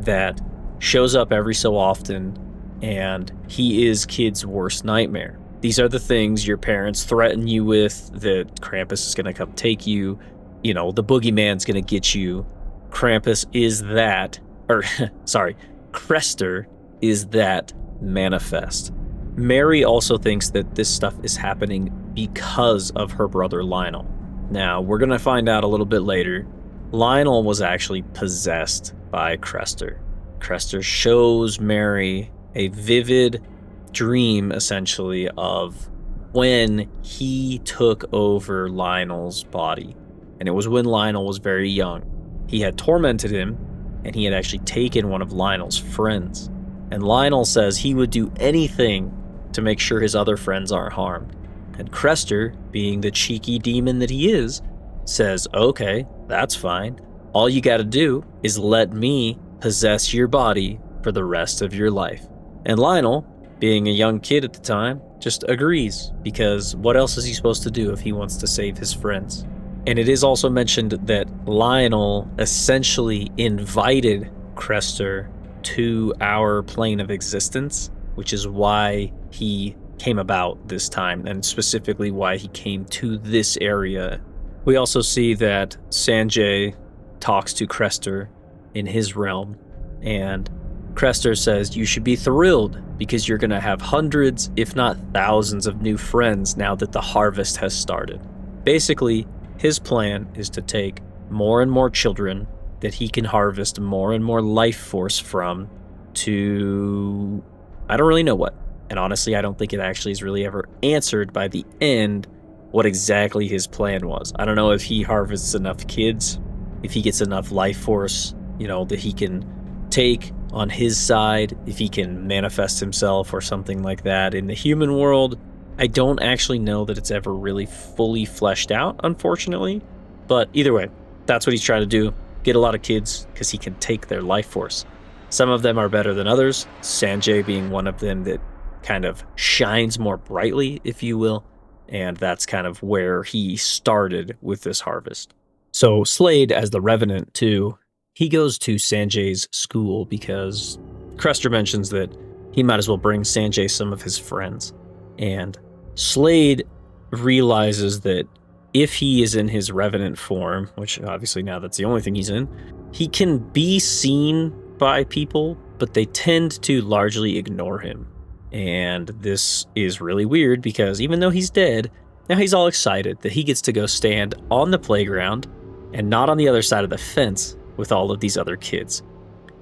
that shows up every so often, and he is kids' worst nightmare. These are the things your parents threaten you with, that Krampus is going to come take you, the boogeyman's going to get you. Krampus is that, Crester is that manifest. Mary also thinks that this stuff is happening because of her brother Lionel. Now, we're going to find out a little bit later, Lionel was actually possessed by Crester. Crester shows Mary a vivid dream, essentially, of when he took over Lionel's body. And it was when Lionel was very young. He had tormented him, and he had actually taken one of Lionel's friends. And Lionel says he would do anything to make sure his other friends aren't harmed. And Crester, being the cheeky demon that he is, says, okay, that's fine. All you gotta do is let me possess your body for the rest of your life. And Lionel, being a young kid at the time, just agrees, because what else is he supposed to do if he wants to save his friends? And it is also mentioned that Lionel essentially invited Crester to our plane of existence, which is why he came about this time, and specifically why he came to this area. We also see that Sanjay talks to Crester in his realm, and Crester says you should be thrilled because you're going to have hundreds, if not thousands, of new friends now that the harvest has started. Basically, his plan is to take more and more children that he can harvest more and more life force from to... I don't really know what. And honestly, I don't think it actually is really ever answered by the end what exactly his plan was. I don't know if he harvests enough kids, if he gets enough life force, that he can take on his side, if he can manifest himself or something like that. In the human world, I don't actually know that it's ever really fully fleshed out, unfortunately. But either way, that's what he's trying to do. Get a lot of kids because he can take their life force. Some of them are better than others, Sanjay being one of them that kind of shines more brightly, if you will. And that's kind of where he started with this harvest. So Slade, as the Revenant too, he goes to Sanjay's school because Crester mentions that he might as well bring Sanjay some of his friends. And Slade realizes that if he is in his Revenant form, which obviously now that's the only thing he's in, he can be seen by people, but they tend to largely ignore him. And this is really weird because even though he's dead, now he's all excited that he gets to go stand on the playground and not on the other side of the fence with all of these other kids.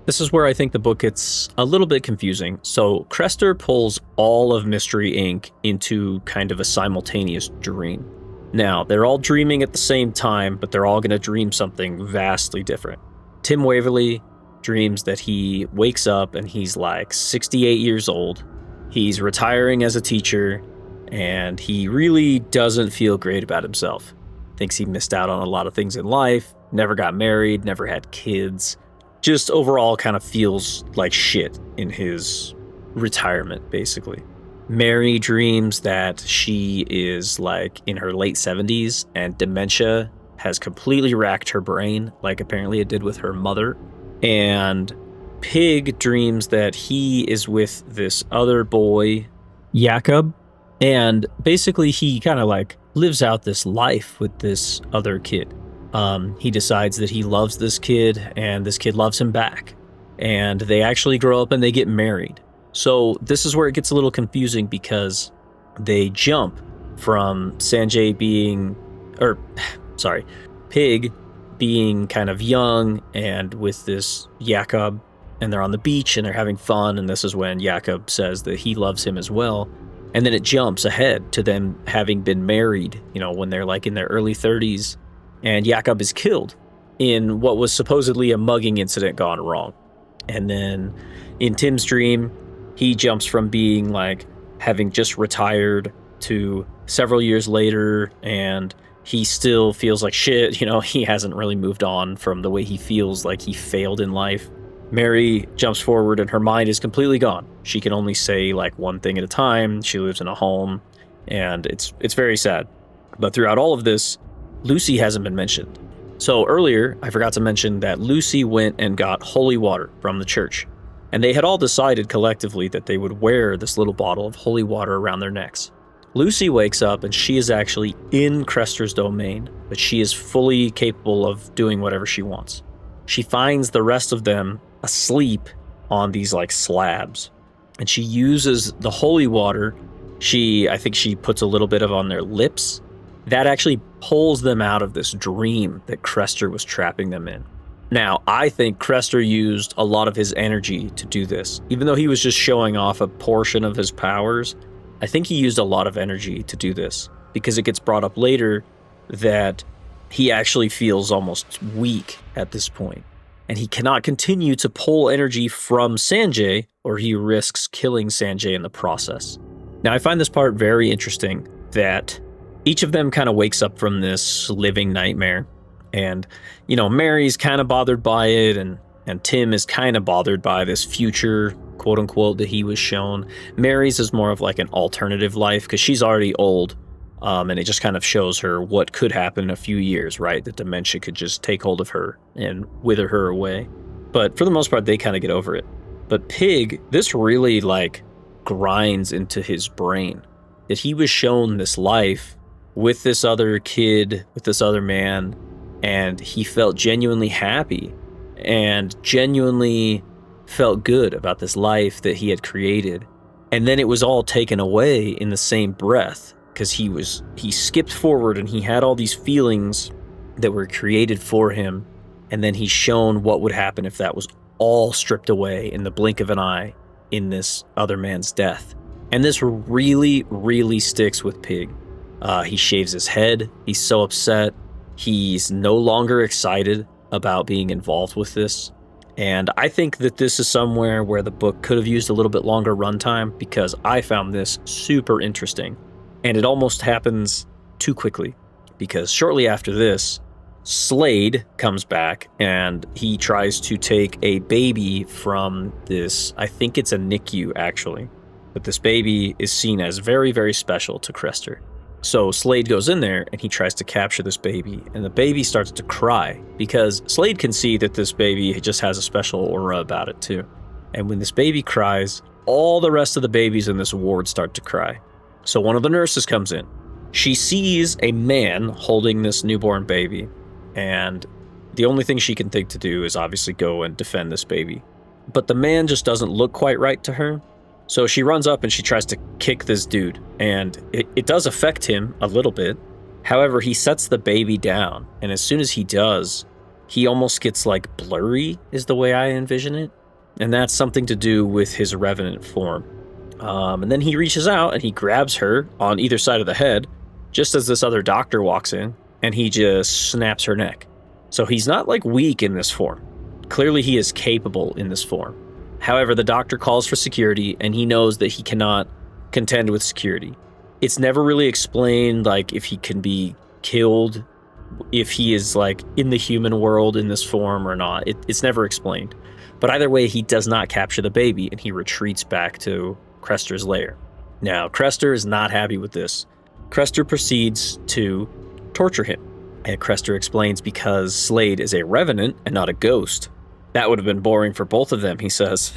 This is where I think the book gets a little bit confusing. So Crester pulls all of Mystery Inc. into kind of a simultaneous dream. Now, they're all dreaming at the same time, but they're all going to dream something vastly different. Tim Waverly dreams that he wakes up and he's like 68 years old. He's retiring as a teacher, and he really doesn't feel great about himself. Thinks he missed out on a lot of things in life, never got married, never had kids. Just overall kind of feels like shit in his retirement, basically. Mary dreams that she is like in her late 70s and dementia has completely racked her brain, like apparently it did with her mother. And Pig dreams that he is with this other boy, Jakob, and basically he kind of like lives out this life with this other kid. He decides that he loves this kid and this kid loves him back, and they actually grow up and they get married. So this is where it gets a little confusing because they jump from Pig being kind of young and with this Jakob, and they're on the beach and they're having fun, and this is when Jakob says that he loves him as well. And then it jumps ahead to them having been married, when they're like in their early 30s, and Jakob is killed in what was supposedly a mugging incident gone wrong. And then in Tim's dream, he jumps from being like having just retired to several years later, and he still feels like shit. He hasn't really moved on from the way he feels like he failed in life. Mary jumps forward and her mind is completely gone. She can only say like one thing at a time. She lives in a home, and it's very sad. But throughout all of this, Lucy hasn't been mentioned. So earlier, I forgot to mention that Lucy went and got holy water from the church. And they had all decided collectively that they would wear this little bottle of holy water around their necks. Lucy wakes up and she is actually in Crester's domain, but she is fully capable of doing whatever she wants. She finds the rest of them asleep on these like slabs, and she uses the holy water. I think she puts a little bit of on their lips. That actually pulls them out of this dream that Crester was trapping them in. Now, I think Crester used a lot of his energy to do this. Even though he was just showing off a portion of his powers, I think he used a lot of energy to do this, because it gets brought up later that he actually feels almost weak at this point, and he cannot continue to pull energy from Sanjay, or he risks killing Sanjay in the process. Now, I find this part very interesting, that each of them kind of wakes up from this living nightmare, and, Mary's kind of bothered by it, and Tim is kind of bothered by this future, quote unquote, that he was shown. Mary's is more of like an alternative life, because she's already old, and it just kind of shows her what could happen in a few years, right? That dementia could just take hold of her and wither her away. But for the most part, they kind of get over it. But Pig, this really like grinds into his brain, that he was shown this life with this other kid, with this other man, and he felt genuinely happy and genuinely felt good about this life that he had created. And then it was all taken away in the same breath, because he skipped forward and he had all these feelings that were created for him, and then he's shown what would happen if that was all stripped away in the blink of an eye in this other man's death. And this really, really sticks with Pig. He shaves his head. He's so upset. He's no longer excited about being involved with this. And I think that this is somewhere where the book could have used a little bit longer runtime because I found this super interesting. And it almost happens too quickly because shortly after this, Slade comes back and he tries to take a baby from this, I think it's a NICU actually, but this baby is seen as very, very special to Crester. So Slade goes in there and he tries to capture this baby, and the baby starts to cry because Slade can see that this baby just has a special aura about it too. And when this baby cries, all the rest of the babies in this ward start to cry. So one of the nurses comes in. She sees a man holding this newborn baby, and the only thing she can think to do is obviously go and defend this baby. But the man just doesn't look quite right to her. So she runs up and she tries to kick this dude, and it does affect him a little bit. However, he sets the baby down, and as soon as he does, he almost gets like blurry is the way I envision it. And that's something to do with his revenant form. And then he reaches out and he grabs her on either side of the head, just as this other doctor walks in, and he just snaps her neck. So he's not like weak in this form. Clearly he is capable in this form. However, the doctor calls for security, and he knows that he cannot contend with security. It's never really explained, like, if he can be killed, if he is, like, in the human world in this form or not. It's never explained. But either way, he does not capture the baby, and he retreats back to Crester's lair. Now, Crester is not happy with this. Crester proceeds to torture him. And Crester explains because Slade is a revenant and not a ghost. That would have been boring for both of them, he says.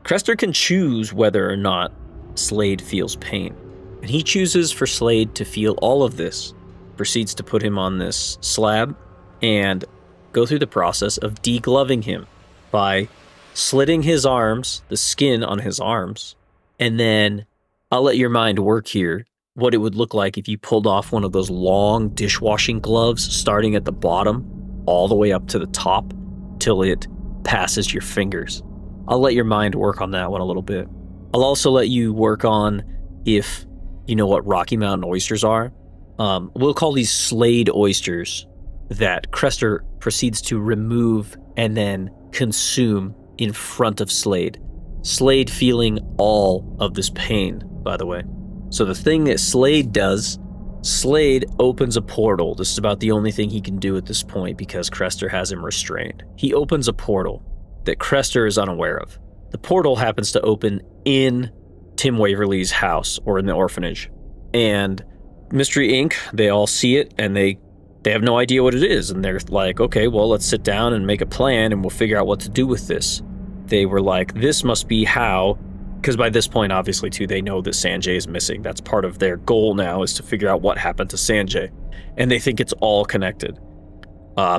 Crester can choose whether or not Slade feels pain. And he chooses for Slade to feel all of this, proceeds to put him on this slab, and go through the process of degloving him by slitting his arms, the skin on his arms, and then I'll let your mind work here, what it would look like if you pulled off one of those long dishwashing gloves starting at the bottom all the way up to the top till it passes your fingers. I'll let your mind work on that one a little bit. I'll also let you work on if you know what Rocky Mountain oysters are. We'll call these Slade oysters that Crester proceeds to remove and then consume in front of Slade. Slade feeling all of this pain, by the way. So the thing that Slade does, Slade opens a portal. This is about the only thing he can do at this point because Crester has him restrained. He opens a portal that Crester is unaware of. The portal happens to open in Tim Waverly's house or in the orphanage. And Mystery Inc., they all see it and they have no idea what it is. And they're like, okay, well, let's sit down and make a plan and we'll figure out what to do with this. They were like, this must be how, because by this point, obviously, too, they know that Sanjay is missing. That's part of their goal now is to figure out what happened to Sanjay. And they think it's all connected.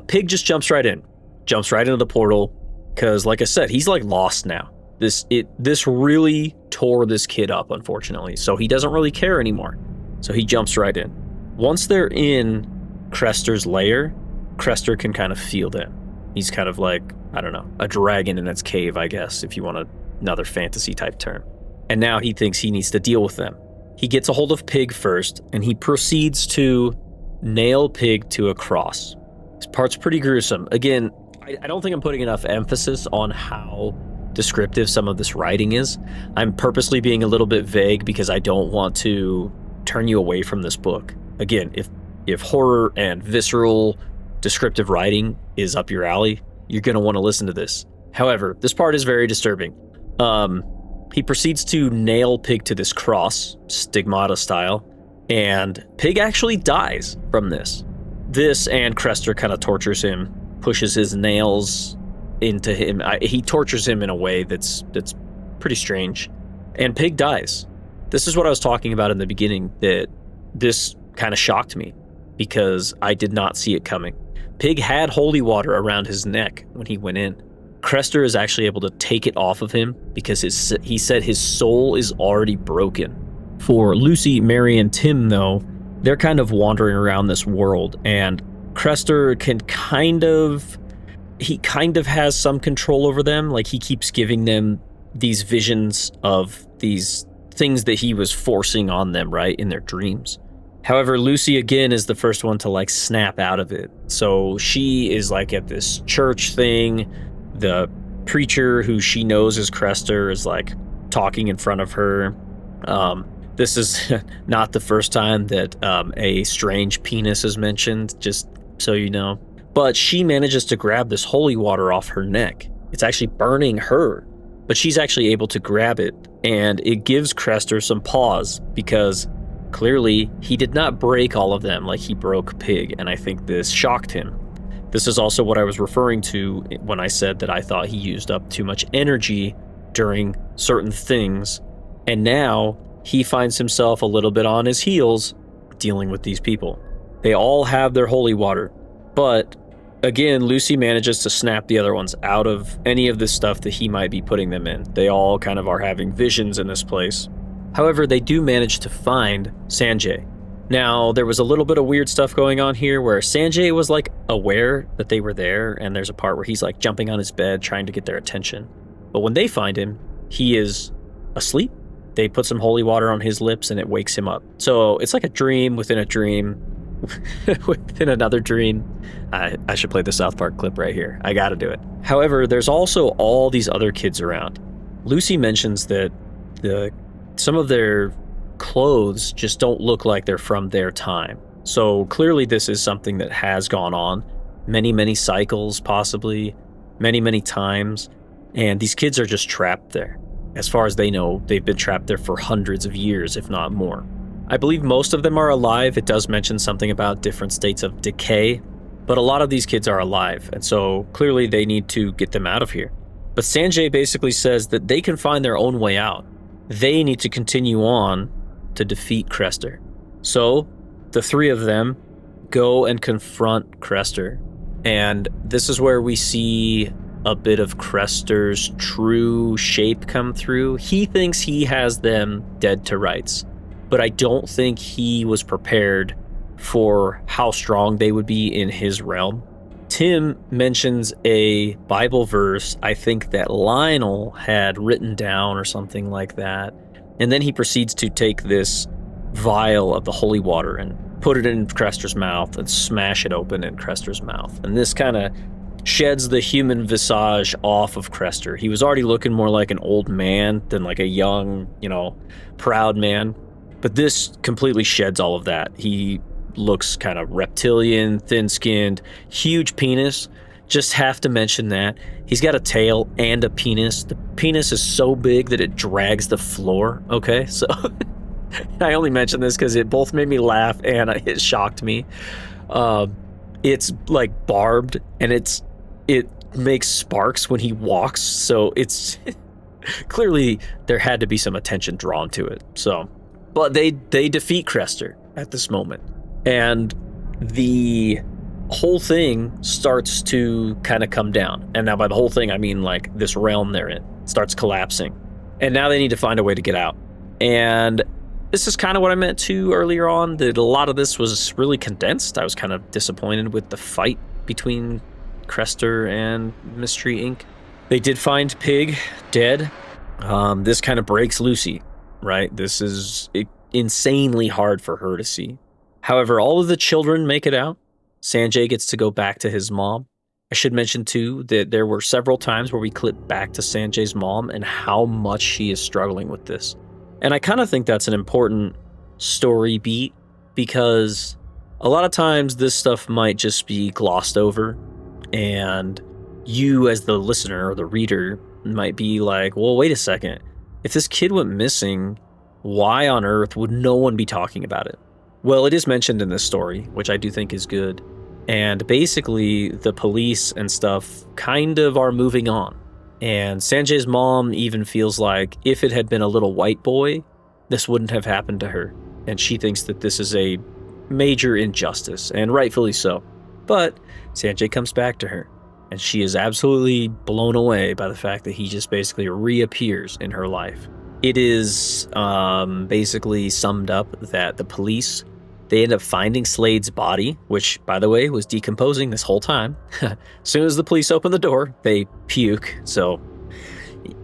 Pig just jumps right into the portal, because like I said, he's like lost now. This really tore this kid up, unfortunately. So he doesn't really care anymore. So he jumps right in. Once they're in Crester's lair, Crester can kind of feel them. He's kind of like, I don't know, a dragon in its cave, I guess, if you want another fantasy type term. And now he thinks he needs to deal with them. He gets a hold of Pig first, and he proceeds to nail Pig to a cross. This part's pretty gruesome. Again, I don't think I'm putting enough emphasis on how descriptive some of this writing is. I'm purposely being a little bit vague because I don't want to turn you away from this book. Again, if horror and visceral descriptive writing is up your alley, you're going to want to listen to this. However, this part is very disturbing. He proceeds to nail Pig to this cross, stigmata style, and Pig actually dies from this. This and Crester kind of tortures him, pushes his nails into him. He tortures him in a way that's pretty strange. And Pig dies. This is what I was talking about in the beginning, that this kind of shocked me because I did not see it coming. Pig had holy water around his neck when he went in. Crester is actually able to take it off of him because he said his soul is already broken. For Lucy, Mary, and Tim, though, they're kind of wandering around this world, and Crester can kind of has some control over them. Like, he keeps giving them these visions of these things that he was forcing on them, right, in their dreams. However, Lucy, again, is the first one to, like, snap out of it. So she is, like, at this church thing. The preacher who she knows is Crester is like talking in front of her. This is not the first time that a strange penis is mentioned, just so you know. But she manages to grab this holy water off her neck. It's actually burning her, but she's actually able to grab it, and it gives Crester some pause because clearly he did not break all of them like he broke Pig, and I think this shocked him. This is also what I was referring to when I said that I thought he used up too much energy during certain things, and now he finds himself a little bit on his heels dealing with these people. They all have their holy water, but again, Lucy manages to snap the other ones out of any of this stuff that he might be putting them in. They all kind of are having visions in this place. However, they do manage to find Sanjay. Now, there was a little bit of weird stuff going on here where Sanjay was like aware that they were there, and there's a part where he's like jumping on his bed trying to get their attention. But when they find him, he is asleep. They put some holy water on his lips and it wakes him up. So it's like a dream within a dream within another dream. I should play the South Park clip right here. I gotta do it. However, there's also all these other kids around. Lucy mentions that some of their clothes just don't look like they're from their time. So clearly this is something that has gone on many, many cycles, possibly many, many times. And these kids are just trapped there. As far as they know, they've been trapped there for hundreds of years, if not more. I believe most of them are alive. It does mention something about different states of decay, but a lot of these kids are alive, and so clearly they need to get them out of here. But Sanjay basically says that they can find their own way out. They need to continue on to defeat Crester. So the three of them go and confront Crester, and this is where we see a bit of Crester's true shape come through. He thinks he has them dead to rights, but I don't think he was prepared for how strong they would be in his realm. Tim mentions a Bible verse, I think that Lionel had written down or something like that, and then he proceeds to take this vial of the holy water and put it in Crester's mouth and smash it open in Crester's mouth. And this kind of sheds the human visage off of Crester. He was already looking more like an old man than like a young, proud man. But this completely sheds all of that. He looks kind of reptilian, thin-skinned, huge penis. Just have to mention that. He's got a tail and a penis. The penis is so big that it drags the floor, okay? So I only mention this because it both made me laugh and it shocked me. It's like barbed, and it makes sparks when he walks, so it's clearly there had to be some attention drawn to it. So, but they defeat Crester at this moment, and the whole thing starts to kind of come down. And now by the whole thing, I mean like this realm they're in starts collapsing, and now they need to find a way to get out. And this is kind of what I meant to earlier on, that a lot of this was really condensed. I was kind of disappointed with the fight between Crester and Mystery Inc. They did find Pig dead. This kind of breaks Lucy, right? This is insanely hard for her to see. However, all of the children make it out. Sanjay gets to go back to his mom. I should mention too that there were several times where we clipped back to Sanjay's mom and how much she is struggling with this. And I kind of think that's an important story beat, because a lot of times this stuff might just be glossed over, and you as the listener or the reader might be like, well, wait a second. If this kid went missing, why on earth would no one be talking about it? Well, it is mentioned in this story, which I do think is good. And basically, the police and stuff kind of are moving on. And Sanjay's mom even feels like if it had been a little white boy, this wouldn't have happened to her. And she thinks that this is a major injustice, and rightfully so. But Sanjay comes back to her, and she is absolutely blown away by the fact that he just basically reappears in her life. It is basically summed up that the police, they end up finding Slade's body, which, by the way, was decomposing this whole time. As soon as the police open the door, they puke. So,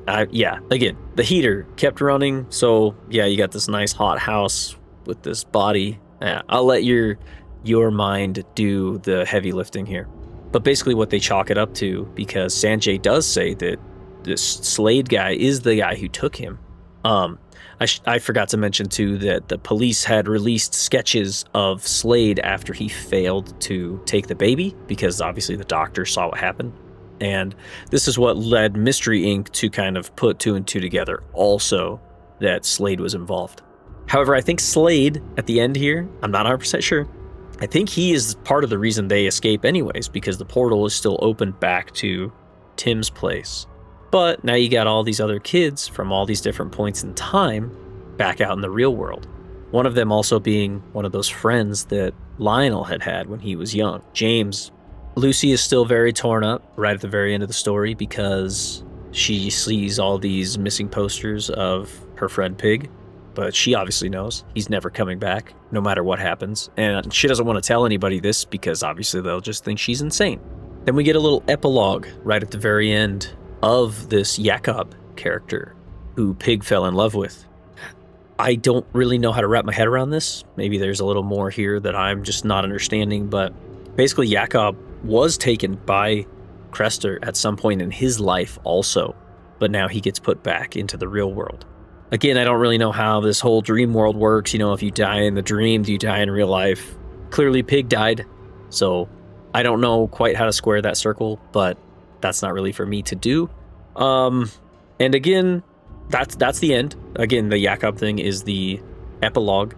again, the heater kept running. So, yeah, you got this nice hot house with this body. I'll let your mind do the heavy lifting here. But basically what they chalk it up to, because Sanjay does say that this Slade guy is the guy who took him. I forgot to mention too that the police had released sketches of Slade after he failed to take the baby, because obviously the doctor saw what happened. And this is what led Mystery Inc. to kind of put 2 and 2 together also, that Slade was involved. However, I think Slade at the end here, I'm not 100% sure, I think he is part of the reason they escape anyways, because the portal is still open back to Tim's place. But now you got all these other kids from all these different points in time back out in the real world. One of them also being one of those friends that Lionel had when he was young, James. Lucy is still very torn up right at the very end of the story because she sees all these missing posters of her friend Pig, but she obviously knows he's never coming back no matter what happens. And she doesn't want to tell anybody this because obviously they'll just think she's insane. Then we get a little epilogue right at the very end of this Jakob character who Pig fell in love with. I don't really know how to wrap my head around this. Maybe there's a little more here that I'm just not understanding, but basically Jakob was taken by Crester at some point in his life also, but now he gets put back into the real world. Again, I don't really know how this whole dream world works. You know, if you die in the dream, do you die in real life? Clearly Pig died, so I don't know quite how to square that circle, but that's not really for me to do. And again, that's the end. Again, the Jakob thing is the epilogue,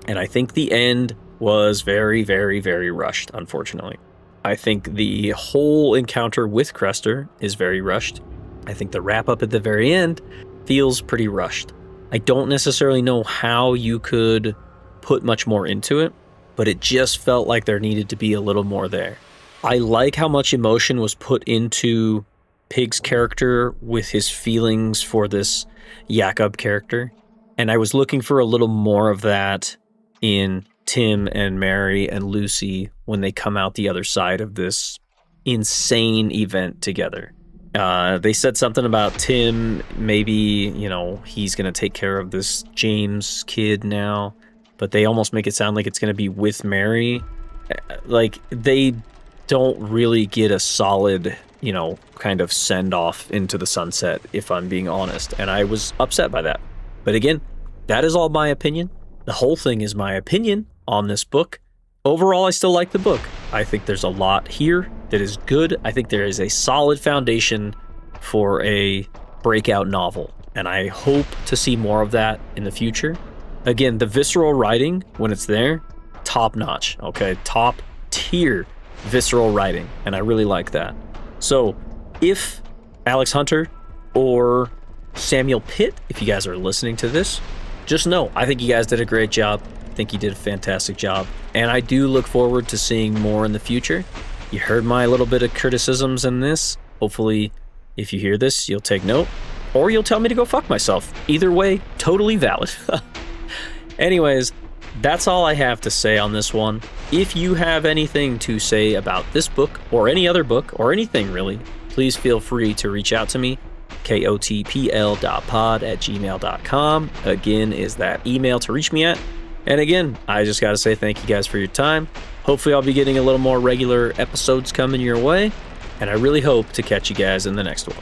and I think the end was very, very, very rushed, unfortunately. I think the whole encounter with Crester is very rushed. I think the wrap-up at the very end feels pretty rushed. I don't necessarily know how you could put much more into it, but it just felt like there needed to be a little more there. I like how much emotion was put into Pig's character with his feelings for this Jakob character, and I was looking for a little more of that in Tim and Mary and Lucy when they come out the other side of this insane event together. They said something about Tim, maybe, you know, he's going to take care of this James kid now, but they almost make it sound like it's going to be with Mary. Like, they don't really get a solid, you know, kind of send off into the sunset, if I'm being honest, and I was upset by that. But again, that is all my opinion. The whole thing is my opinion on this book. Overall, I still like the book. I think there's a lot here that is good. I think there is a solid foundation for a breakout novel, and I hope to see more of that in the future. Again, the visceral writing, when it's there, top notch, okay? Top tier visceral writing, and I really like that. So if Alex Hunter or Samuel Pitt, if you guys are listening to this, just know I think you guys did a great job. I think you did a fantastic job, and I do look forward to seeing more in the future. You heard my little bit of criticisms in this. Hopefully, if you hear this, you'll take note, or you'll tell me to go fuck myself. Either way, totally valid. Anyways, that's all I have to say on this one. If you have anything to say about this book, or any other book, or anything really, please feel free to reach out to me. kotpl.pod@gmail.com, again, is that email to reach me at. And again, I just got to say thank you guys for your time. Hopefully I'll be getting a little more regular episodes coming your way, and I really hope to catch you guys in the next one.